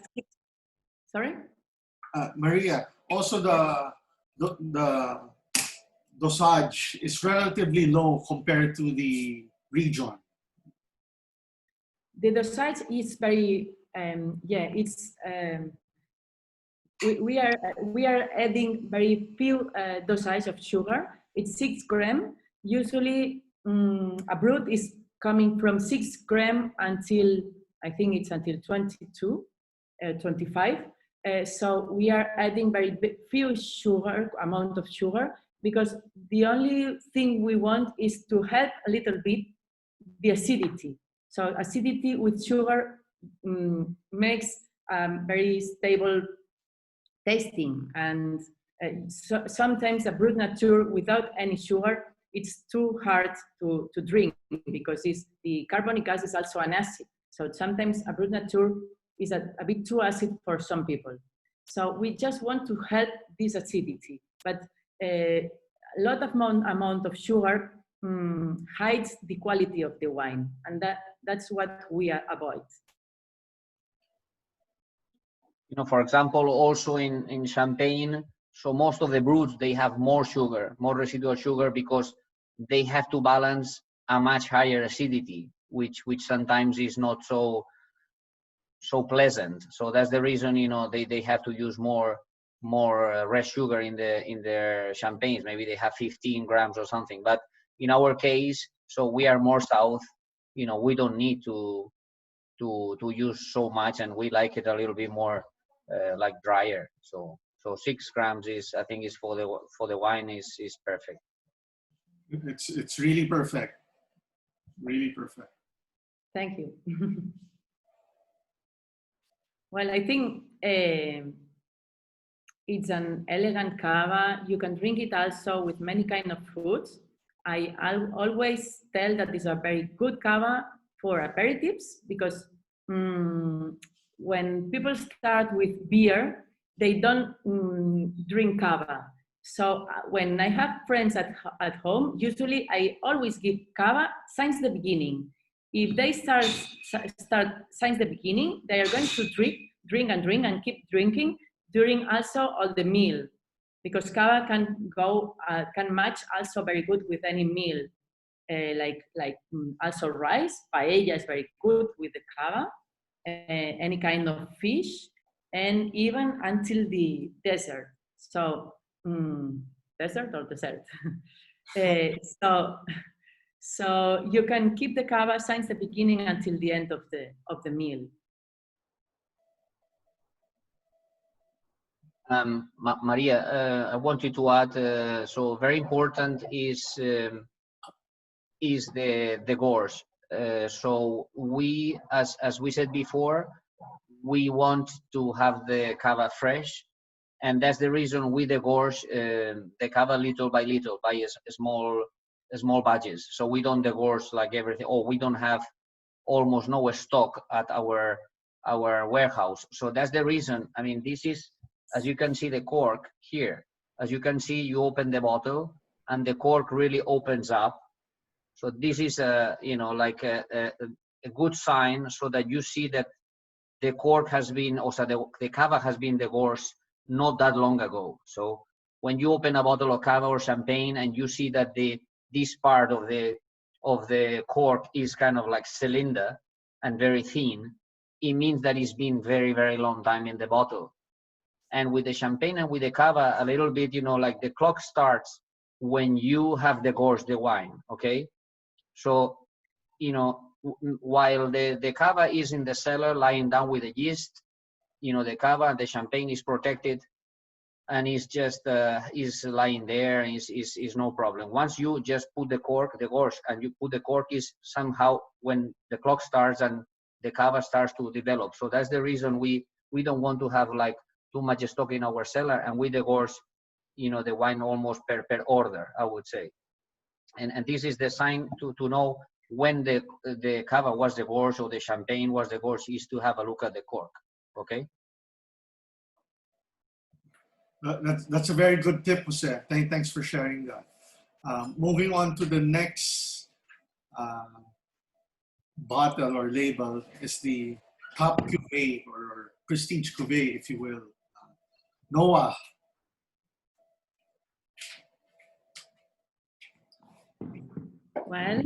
[SPEAKER 4] sorry?
[SPEAKER 1] Maria, also the dosage is relatively low compared to the region.
[SPEAKER 4] The dosage is very yeah, it's we are adding very few dosage of sugar. It's 6 grams. Usually, a brut is coming from 6 grams until, I think it's until 22, 25. So we are adding very few amount of sugar, because the only thing we want is to help a little bit the acidity. So acidity with sugar makes very stable tasting, and sometimes a brut nature without any sugar, it's too hard to drink, because the carbonic acid is also an acid. So sometimes a brut nature is a bit too acid for some people. So we just want to help this acidity, but a lot of amount of sugar hides the quality of the wine, and that's what we avoid.
[SPEAKER 2] You know, for example, also in Champagne, so most of the brutes, they have more sugar, more residual sugar, because they have to balance a much higher acidity, which sometimes is not so pleasant. So that's the reason, you know, they have to use more red sugar in their champagnes. Maybe they have 15 grams or something. But in our case, so we are more south, you know, we don't need to use so much, and we like it a little bit more like drier. So 6 grams is, I think, is for the wine is perfect.
[SPEAKER 1] It's really perfect. Really perfect.
[SPEAKER 4] Thank you. Well, I think it's an elegant cava. You can drink it also with many kind of fruits. I'll always tell that it's a very good cava for aperitifs, because when people start with beer, they don't drink cava. So when I have friends at home, usually I always give cava since the beginning. If they start since the beginning, they are going to drink and keep drinking during also all the meal, because cava can match also very good with any meal, like also rice. Paella is very good with the cava, any kind of fish, and even until the dessert. So dessert or dessert. So you can keep the cava since the beginning until the end of the meal.
[SPEAKER 2] Maria, I wanted to add, so very important is the gorse. So we, as we said before, we want to have the cava fresh, and that's the reason we degorge the cava little by little, by small batches. So we don't degorge like everything, or we don't have almost no stock at our warehouse. So that's the reason. I mean, this is, as you can see, the cork here. As you can see, you open the bottle and the cork really opens up. So this is you know, like a good sign, so that you see that the cork has been, also the cava has been degorged not that long ago. So when you open a bottle of cava or champagne and you see that this part of the cork is kind of like cylinder and very thin, it means that it's been very, very long time in the bottle. And with the champagne and with the cava, a little bit, you know, like the clock starts when you have degorged the wine, okay? So, you know, while the cava is in the cellar lying down with the yeast, you know, the cava and the champagne is protected, and it's just is lying there, and is no problem. Once you just put the gorge, and you put the cork, is somehow when the clock starts and the cava starts to develop. So that's the reason we don't want to have like too much stock in our cellar, and with the gorge, you know, the wine almost per order, I would say. And this is the sign to know when the cava was the gorge or the champagne was the gorge, is to have a look at the cork. Okay.
[SPEAKER 1] That's a very good tip, Jose. Thanks for sharing that. Moving on to the next bottle or label is the top cuvée or prestige cuvée, if you will. Noah.
[SPEAKER 4] Well,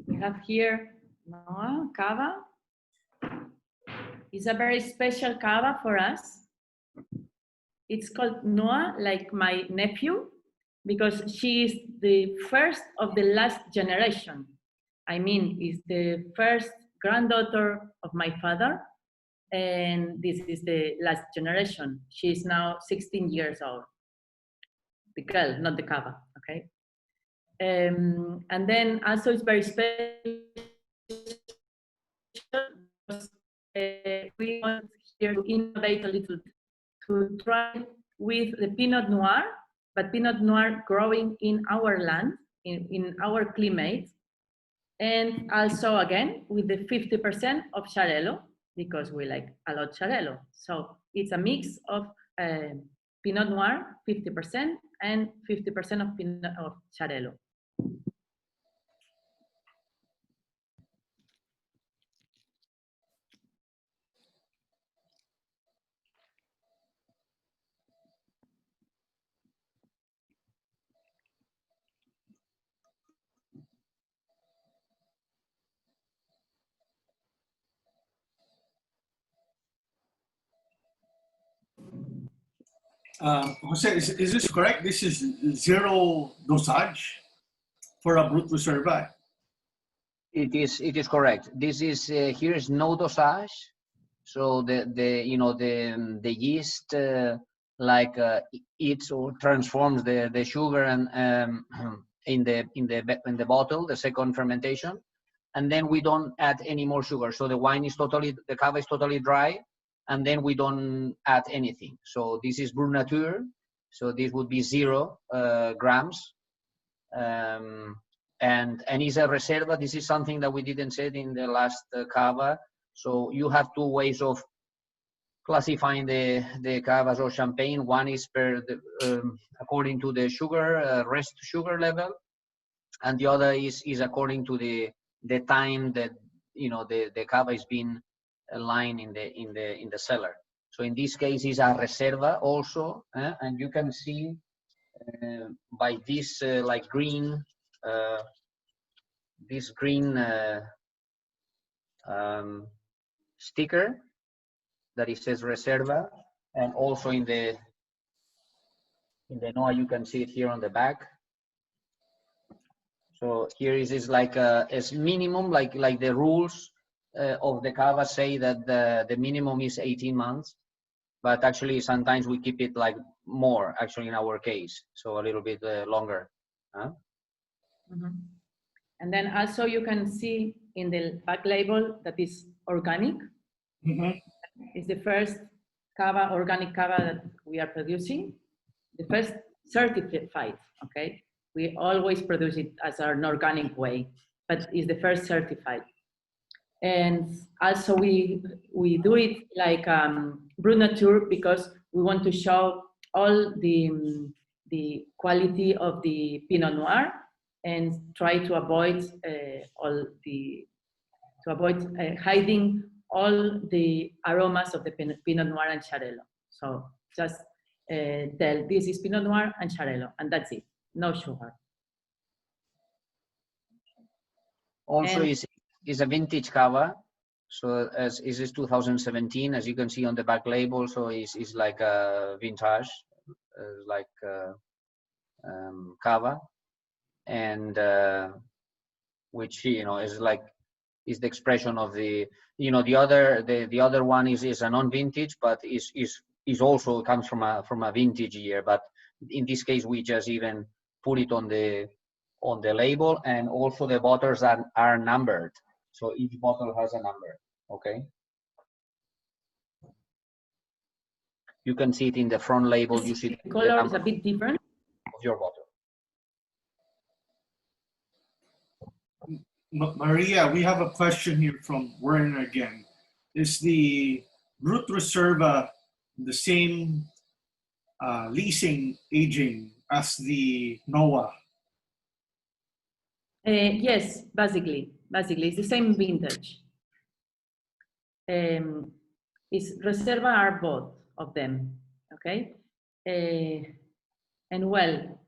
[SPEAKER 4] we have here Noah, cava. is a very special cava for us. It's called Noah, like my nephew, because she is the first of the last generation. I mean, is the first granddaughter of my father, and this is the last generation. She is now 16 years old. The girl, not the cava, okay? And then also it's very special because we want here to innovate a little, to try with the Pinot Noir, but Pinot Noir growing in our land, in our climate, and also again with the 50% of Xarel·lo, because we like a lot Xarel·lo. So it's a mix of Pinot Noir, 50%, and 50% of Xarel·lo.
[SPEAKER 1] Jose, is this correct? This is zero dosage for a Brut Reserva.
[SPEAKER 2] It is correct. This is here is no dosage, so the yeast eats or transforms the sugar and in the bottle, the second fermentation, and then we don't add any more sugar. So the cava is totally dry, and then we don't add anything. So this is Brut Nature. So this would be 0 grams. And is a reserva. This is something that we didn't say in the last cava. So you have two ways of classifying the cavas or champagne. One is according to the sugar rest sugar level, and the other is according to the time that the cava is being lying in the cellar. So in this case, is a reserva also, and you can see by this like green. This green sticker that it says Reserva, and also in the NOA you can see it here on the back. So here is like as minimum, like the rules of the cava say that the minimum is 18 months, but actually sometimes we keep it like more. Actually, in our case, so a little bit longer. Huh?
[SPEAKER 4] Mm-hmm. And then also you can see in the back label that is organic.
[SPEAKER 1] Mm-hmm.
[SPEAKER 4] It's the first cava, organic cava that we are producing. The first certified, okay? We always produce it as an organic way, but it's the first certified. And also we do it like Brut Nature because we want to show all the quality of the Pinot Noir and try to avoid hiding all the aromas of the Pinot Noir and Xarel·lo. So just tell this is Pinot Noir and Xarel·lo, and that's it. No sugar.
[SPEAKER 2] Also, is a vintage cava. So as is this 2017, as you can see on the back label. So is like a vintage, like cava, and which is like is the expression of the the other one is a non-vintage, but is also comes from a vintage year. But in this case, we just even put it on the label, and also the bottles are numbered. So each bottle has a number. Okay. You can see it in the front label. You see
[SPEAKER 4] the color is a bit different
[SPEAKER 2] of your bottle.
[SPEAKER 1] Maria, we have a question here from Werner again. Is the Brut Reserva the same leasing aging as the NOA?
[SPEAKER 4] Yes, basically it's the same vintage. It's Reserva are both of them, okay? And well,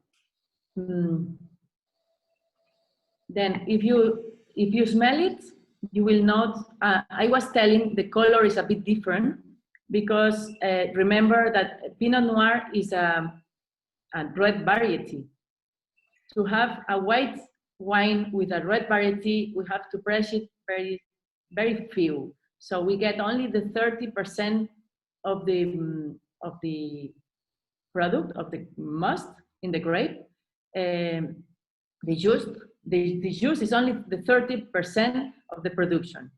[SPEAKER 4] then if you smell it, you will note, I was telling the color is a bit different because remember that Pinot Noir is a red variety. To have a white wine with a red variety, we have to press it very few. So we get only the 30% of the product, of the must in the grape. The juice is only the 30% of the production.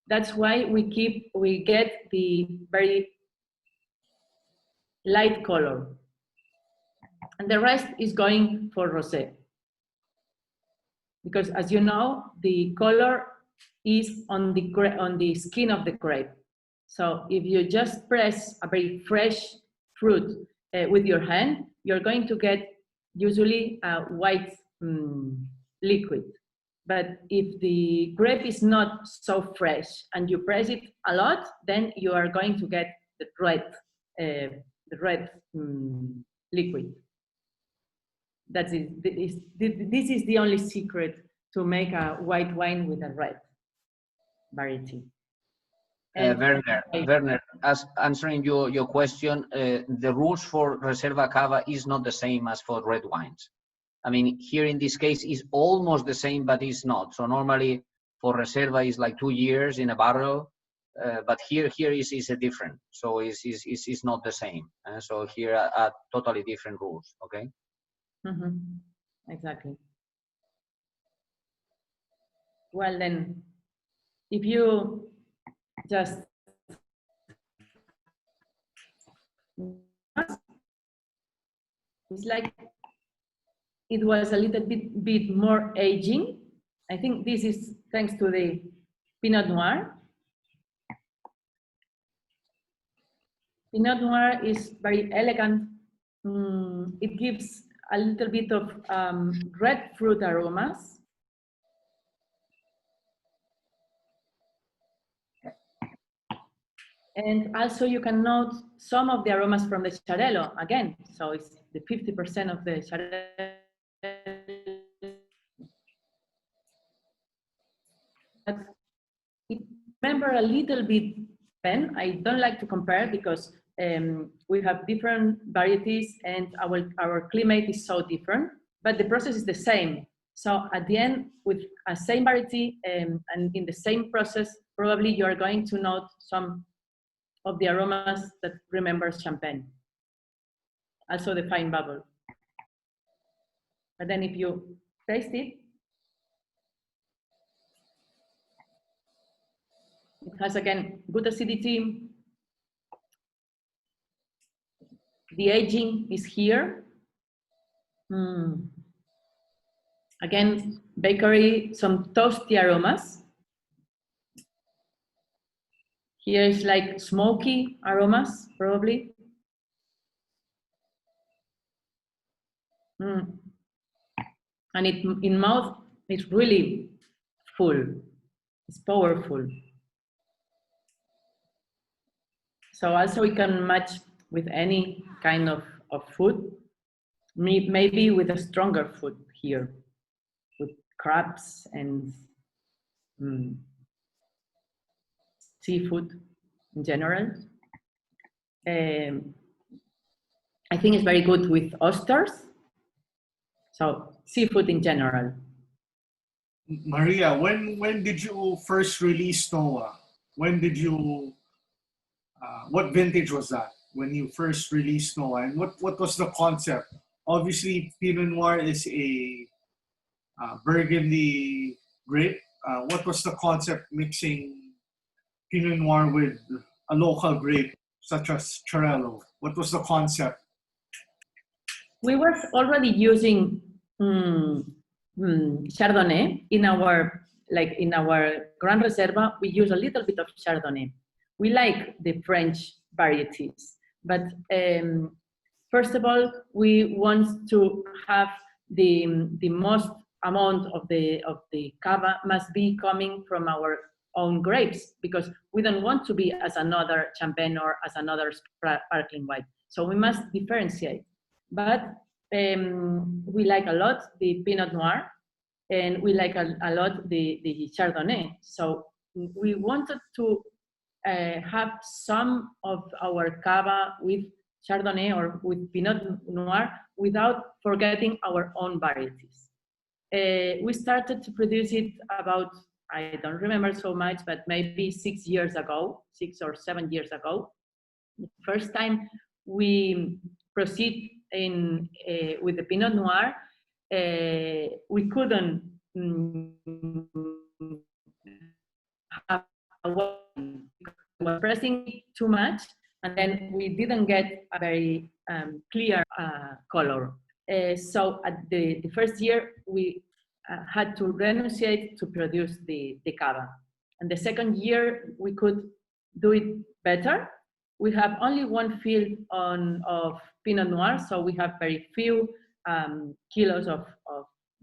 [SPEAKER 4] That's why we get the very light color. And the rest is going for rosé. Because as you know, the color is on the skin of the grape. So if you just press a very fresh fruit with your hand, you're going to get usually a white liquid. But if the grape is not so fresh and you press it a lot, then you are going to get the red liquid. That is, this is the only secret to make a white wine with a red variety.
[SPEAKER 2] Werner, as answering your question, the rules for Reserva Cava is not the same as for red wines. I mean, here in this case is almost the same, but it's not. So normally for Reserva is like 2 years in a barrel, but here is a different. So it's not the same. So here are totally different rules. Okay.
[SPEAKER 4] Mm-hmm. Exactly. Well then, if you just it's like it was a little bit more aging. I think this is thanks to the Pinot Noir. Pinot Noir is very elegant. It gives a little bit of red fruit aromas. And also you can note some of the aromas from the Xarel·lo again. So it's the 50% of the Xarel·lo. It remember a little bit pen. I don't like to compare because we have different varieties and our climate is so different, but the process is the same. So at the end, with a same variety and in the same process, probably you are going to note some of the aromas that remembers champagne. Also the fine bubble. But then if you taste it, it has again good acidity. The aging is here. Again, bakery, some toasty aromas. Here is like smoky aromas, probably. And in mouth, it's really full. It's powerful. So also we can match with any kind of food, maybe with a stronger food here, with crabs and seafood in general. I think it's very good with oysters. So seafood in general.
[SPEAKER 1] Maria, when did you first release Noah? When did you, what vintage was that? When you first released Noah, and what was the concept? Obviously, Pinot Noir is a Burgundy grape. What was the concept mixing Pinot Noir with a local grape such as Xarel·lo? What was the concept?
[SPEAKER 4] We were already using Chardonnay in our Grand Reserva. We use a little bit of Chardonnay. We like the French varieties, but first of all, we want to have the most amount of the cava must be coming from our own grapes, because we don't want to be as another champagne or as another sparkling wine. So we must differentiate. But we like a lot the Pinot Noir. and we like a lot the Chardonnay. So we wanted to have some of our cava with Chardonnay or with Pinot Noir without forgetting our own varieties. We started to produce it about, I don't remember so much, but maybe 6 years ago, 6 or 7 years ago. The first time we proceed with the Pinot Noir, we couldn't have a wine because we were pressing it too much, and then we didn't get a very clear color. So at the first year, we had to renunciate to produce the cava. And the second year, we could do it better. We have only one field of Pinot Noir, so we have very few kilos of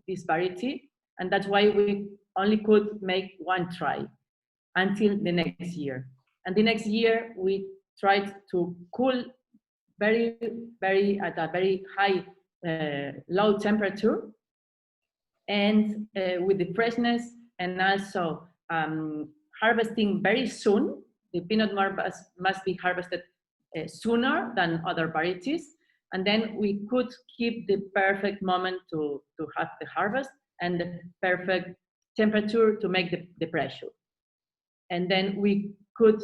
[SPEAKER 4] this variety, and that's why we only could make one try until the next year. And the next year, we tried to cool at a very high, low temperature, and with the freshness, and also harvesting very soon. The Pinot Noir must be harvested sooner than other varieties, and then we could keep the perfect moment to have the harvest and the perfect temperature to make the pressure. And then we could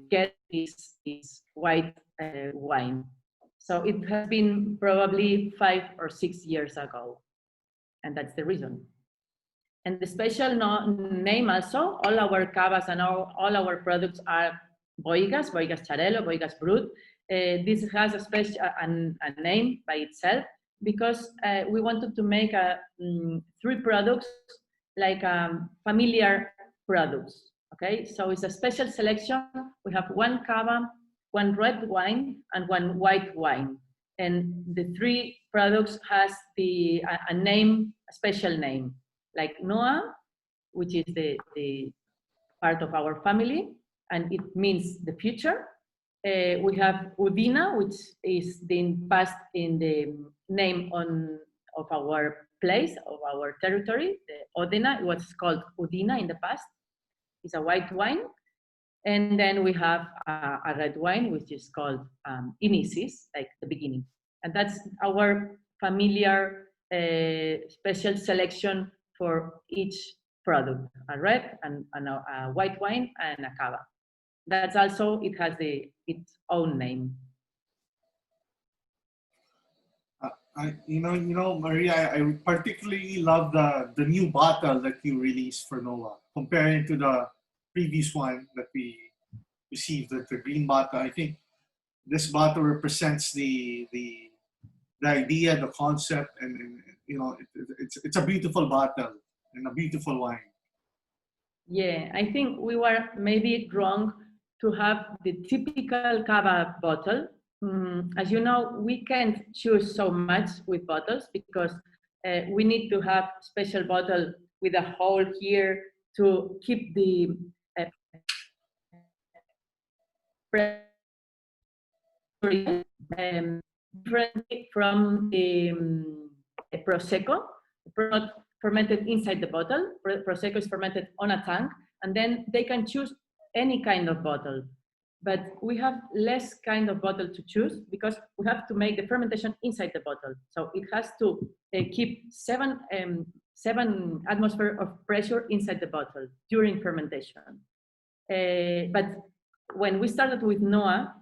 [SPEAKER 4] get this white wine. So it has been probably 5 or 6 years ago, and that's the reason. And the special name also, all our cavas and all our products are Bohigas, Bohigas Charelo, Bohigas Brut. This has a special a name by itself because we wanted to make 3 products like familiar products. Okay, so it's a special selection. We have 1 cava, 1 red wine, and 1 white wine, and the 3 products has a name, a special name, like Noah, which is the part of our family, and it means the future. We have Udina, which is the past in the name of our place, of our territory. The Odena, it was called Udina in the past. It's a white wine. And then we have a red wine, which is called Inisis, like the beginning. And that's our familiar special selection for each product, a red and a white wine and a cava. That's also, it has its own name.
[SPEAKER 1] Maria, I particularly love the new bottle that you released for Noah, comparing to the previous one that we received, the green bottle. I think this bottle represents the idea, the concept, and it's a beautiful bottle and a beautiful wine.
[SPEAKER 4] Yeah, I think we were maybe wrong to have the typical cava bottle. As you know, we can't choose so much with bottles because we need to have special bottle with a hole here to keep the differently from the Prosecco. Not fermented inside the bottle. Prosecco is fermented on a tank, and then they can choose any kind of bottle. But we have less kind of bottle to choose because we have to make the fermentation inside the bottle. So it has to keep 7 atmosphere of pressure inside the bottle during fermentation. But when we started with Noah,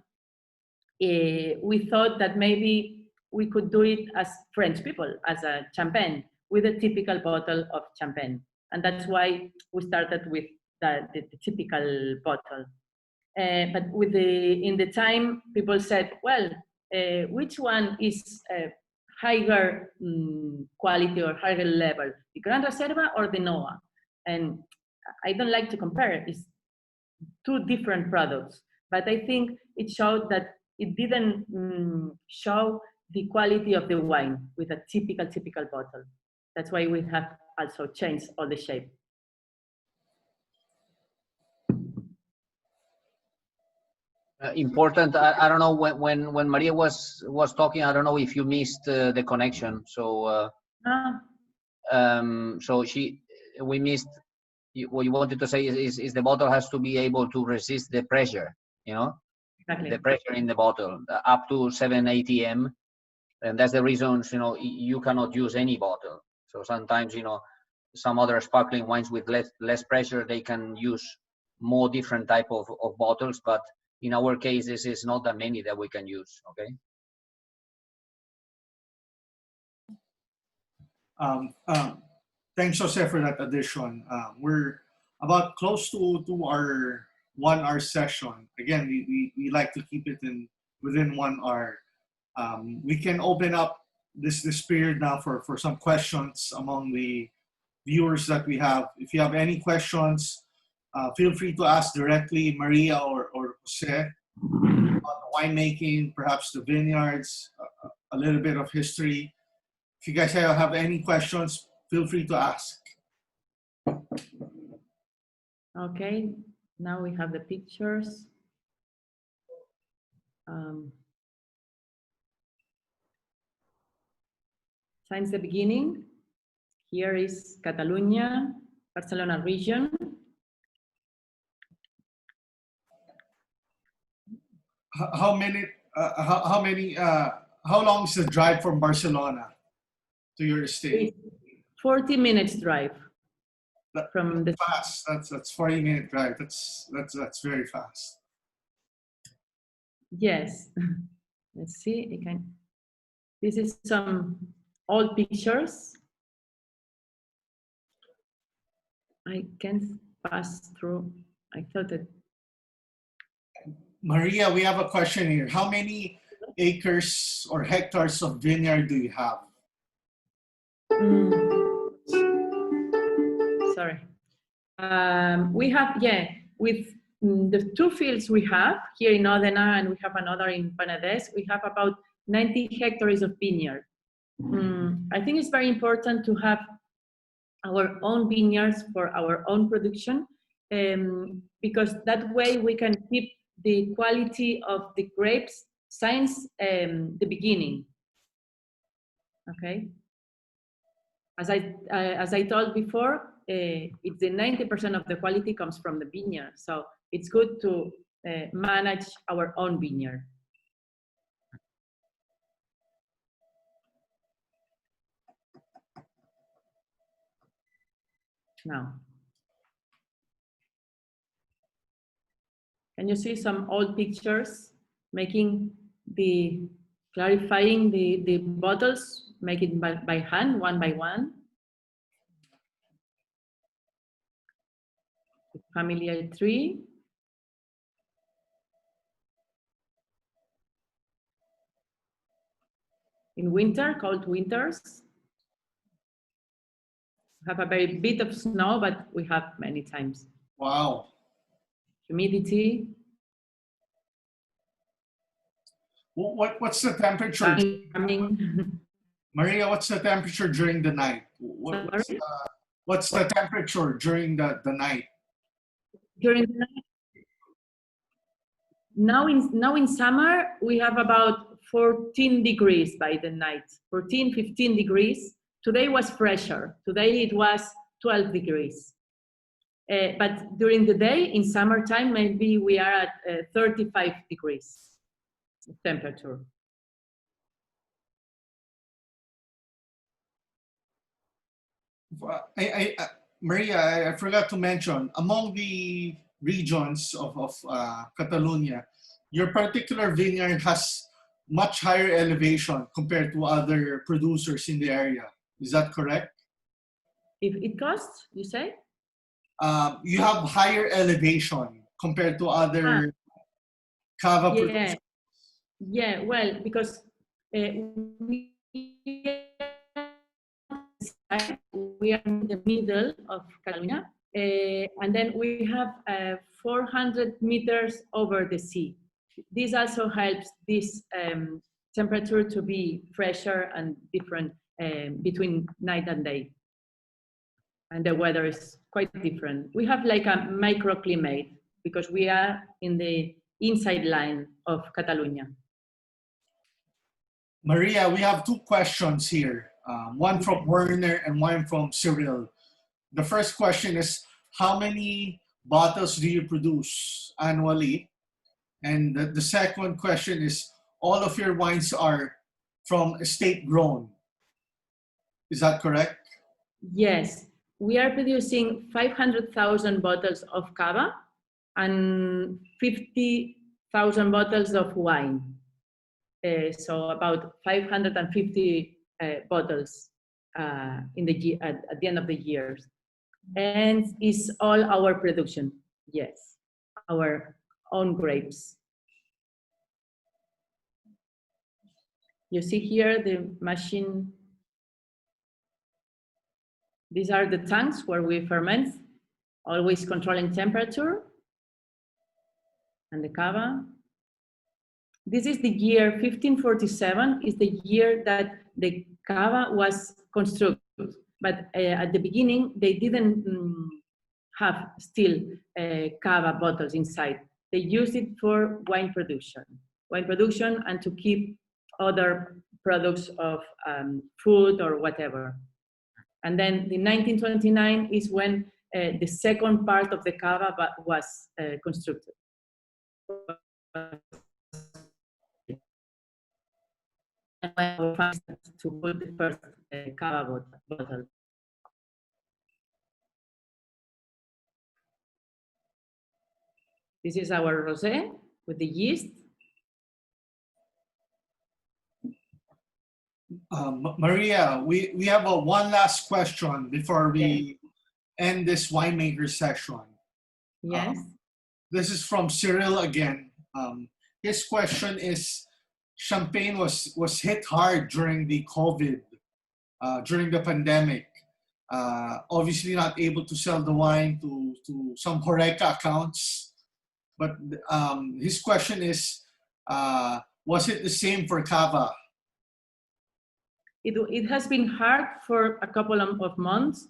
[SPEAKER 4] we thought that maybe we could do it as French people, as a champagne, with a typical bottle of champagne. And that's why we started with the typical bottle. But in the time, people said, well, which one is higher quality or higher level, the Gran Reserva or the Noah? And I don't like to compare. It's 2 different products. But I think it showed that it didn't show the quality of the wine with a typical bottle. That's why we have also changed all the shape.
[SPEAKER 2] Important. I don't know when Maria was talking. I don't know if you missed the connection. So so we missed. What you wanted to say is the bottle has to be able to resist the pressure. You know,
[SPEAKER 4] Exactly.
[SPEAKER 2] the pressure in the bottle up to 7 ATM, and that's the reasons you cannot use any bottle. So sometimes some other sparkling wines with less pressure, they can use more different type of bottles, but in our case this is not that many that we can use. Okay.
[SPEAKER 1] Thanks, Jose, for that addition. We're about close to our 1 hour session. Again, we like to keep it within 1 hour. We can open up this period now for some questions among the viewers that we have. If you have any questions, feel free to ask directly Maria or Jose on the winemaking, perhaps the vineyards, a little bit of history. If you guys have any questions, feel free to ask.
[SPEAKER 4] Okay, now we have the pictures. Since the beginning, here is Catalonia, Barcelona region.
[SPEAKER 1] How long is the drive from Barcelona to your estate?
[SPEAKER 4] 40 minutes drive from the
[SPEAKER 1] fast. That's 40-minute drive. That's very fast.
[SPEAKER 4] Yes. Let's see. This is some old pictures. I can't pass through. I thought that.
[SPEAKER 1] Maria, we have a question here. How many acres or hectares of vineyard do you have?
[SPEAKER 4] Sorry. We have, with the 2 fields we have here in Odena and we have another in Penedès, we have about 90 hectares of vineyard. I think it's very important to have our own vineyards for our own production, because that way we can keep the quality of the grapes since the beginning. Okay. As I told before, it's the 90% of the quality comes from the vineyard. So it's good to manage our own vineyard. Now, can you see some old pictures clarifying the bottles, make it by hand, one by one? The familiar tree. In winter, cold winters. We have a very bit of snow, but we have many times.
[SPEAKER 1] Wow.
[SPEAKER 4] Humidity.
[SPEAKER 1] What's the temperature? Maria, what's the temperature during the night? What's the temperature during the night?
[SPEAKER 4] During the night? Now in summer, we have about 14 degrees by the night, 14, 15 degrees. Today was fresher. Today it was 12 degrees. But during the day, in summertime, maybe we are at 35 degrees temperature.
[SPEAKER 1] Maria, I forgot to mention, among the regions of Catalonia, your particular vineyard has much higher elevation compared to other producers in the area. Is that correct?
[SPEAKER 4] If it costs, you say?
[SPEAKER 1] You have higher elevation compared to other cava producers.
[SPEAKER 4] Yeah, well, because we are in the middle of Catalonia, and then we have 400 meters over the sea. This also helps this temperature to be fresher and different between night and day. And the weather is quite different. We have like a microclimate because we are in the inside line of Catalonia.
[SPEAKER 1] Maria, we have two questions here. One from Werner and one from Cyril. The first question is, how many bottles do you produce annually? And the second question is, all of your wines are from estate grown. Is that correct?
[SPEAKER 4] Yes, we are producing 500,000 bottles of cava and 50,000 bottles of wine. So about 550 bottles in the at the end of the year. And it's all our production, yes, our own grapes. You see here the machine. These are the tanks where we ferment, always controlling temperature. And the cava. This is the year 1547, is the year that the cava was constructed. But at the beginning, they didn't have still cava bottles inside. They used it for wine production and to keep other products of food or whatever. And then in 1929 is when the second part of the cava was constructed. To put the first cava bottle. This is our rosé with the yeast.
[SPEAKER 1] Maria, we have one last question before we end this winemaker session.
[SPEAKER 4] Yes.
[SPEAKER 1] This is from Cyril again. His question is, Champagne was hit hard during the COVID, during the pandemic. Obviously not able to sell the wine to some HoReCa accounts. But his question is, was it the same for Cava?
[SPEAKER 4] It has been hard for a couple of months.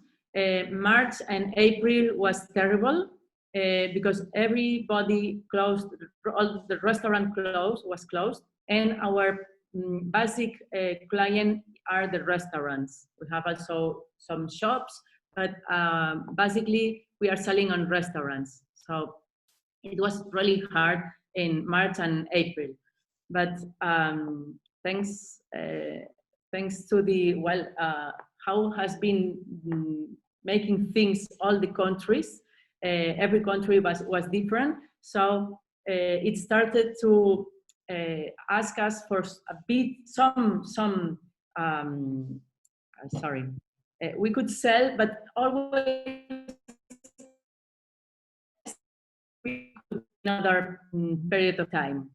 [SPEAKER 4] March and April was terrible because everybody closed, all the restaurant was closed, and our basic client are the restaurants. We have also some shops, but basically we are selling on restaurants. So it was really hard in March and April, but thanks to the how has been making things, all the countries, every country was different. So it started to ask us for a bit, we could sell, but always another period of time.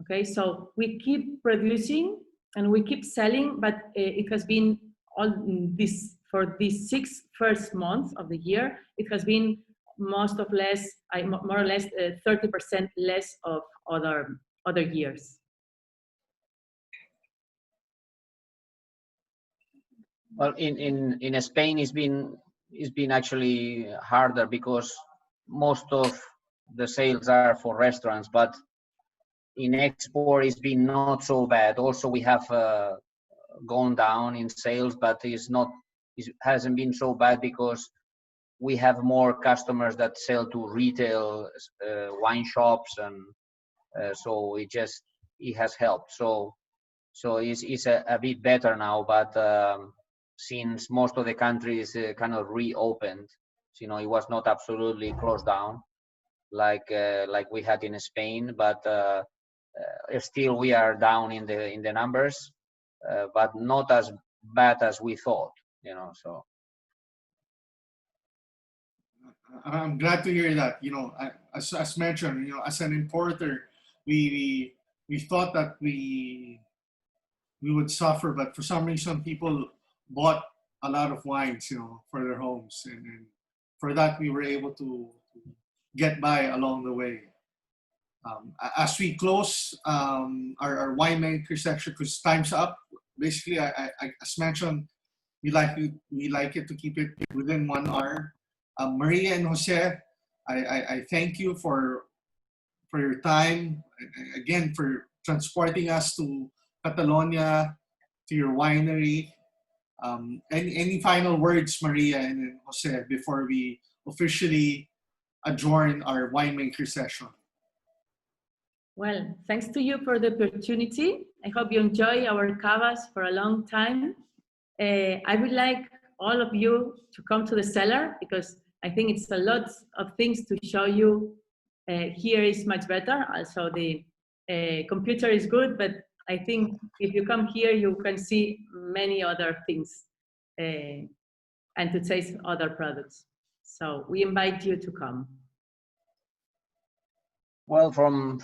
[SPEAKER 4] Okay, so we keep producing and we keep selling, but it has been all this for these 6 first months of the year. It has been more or less 30% less of other years.
[SPEAKER 2] Well, in Spain, it's been actually harder because most of the sales are for restaurants, but in export it's been not so bad. Also, we have gone down in sales, but it hasn't been so bad because we have more customers that sell to retail wine shops, and so it has helped. So it's a bit better now, but since most of the countries kind of reopened, it was not absolutely closed down like we had in Spain, but still we are down in the numbers, but not as bad as we thought, so.
[SPEAKER 1] I'm glad to hear that. As mentioned, as an importer, we thought that we would suffer, but for some reason people bought a lot of wines, for their homes, and for that we were able to get by along the way. As we close our winemaker section, because time's up, basically, I as mentioned, we like it to keep it within 1 hour. Maria and Jose, I thank you for for your time, again, for transporting us to Catalonia, to your winery. Any final words, Maria and Jose, before we officially adjourn our winemaker session?
[SPEAKER 4] Well, thanks to you for the opportunity. I hope you enjoy our cavas for a long time. I would like all of you to come to the cellar because I think it's a lot of things to show you. Here is much better. Also, the computer is good, but I think if you come here, you can see many other things and to taste other products. So we invite you to come.
[SPEAKER 2] Well, from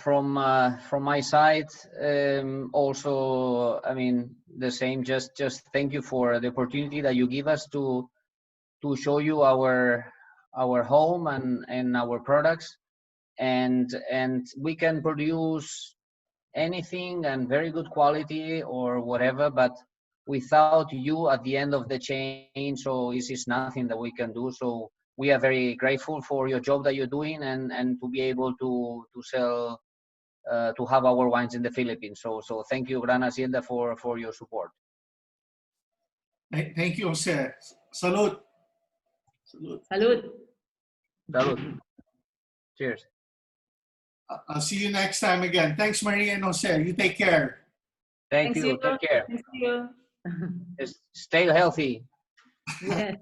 [SPEAKER 2] my side, also, I mean, the same. Just thank you for the opportunity that you give us to show you our home and our products, and we can produce anything and very good quality or whatever, but without you at the end of the chain, so this is nothing that we can do. So we are very grateful for your job that you're doing and to be able to sell, to have our wines in the Philippines. So thank you, Gran Hacienda, for your support.
[SPEAKER 1] Thank you, Jose. Salud. Salud.
[SPEAKER 4] Salud.
[SPEAKER 2] Salud. Cheers.
[SPEAKER 1] I'll see you next time again. Thanks, Maria and Jose. You take care.
[SPEAKER 2] Thank
[SPEAKER 4] Thanks
[SPEAKER 2] you. Take care.
[SPEAKER 4] Thank you.
[SPEAKER 2] Stay healthy.
[SPEAKER 4] Yes.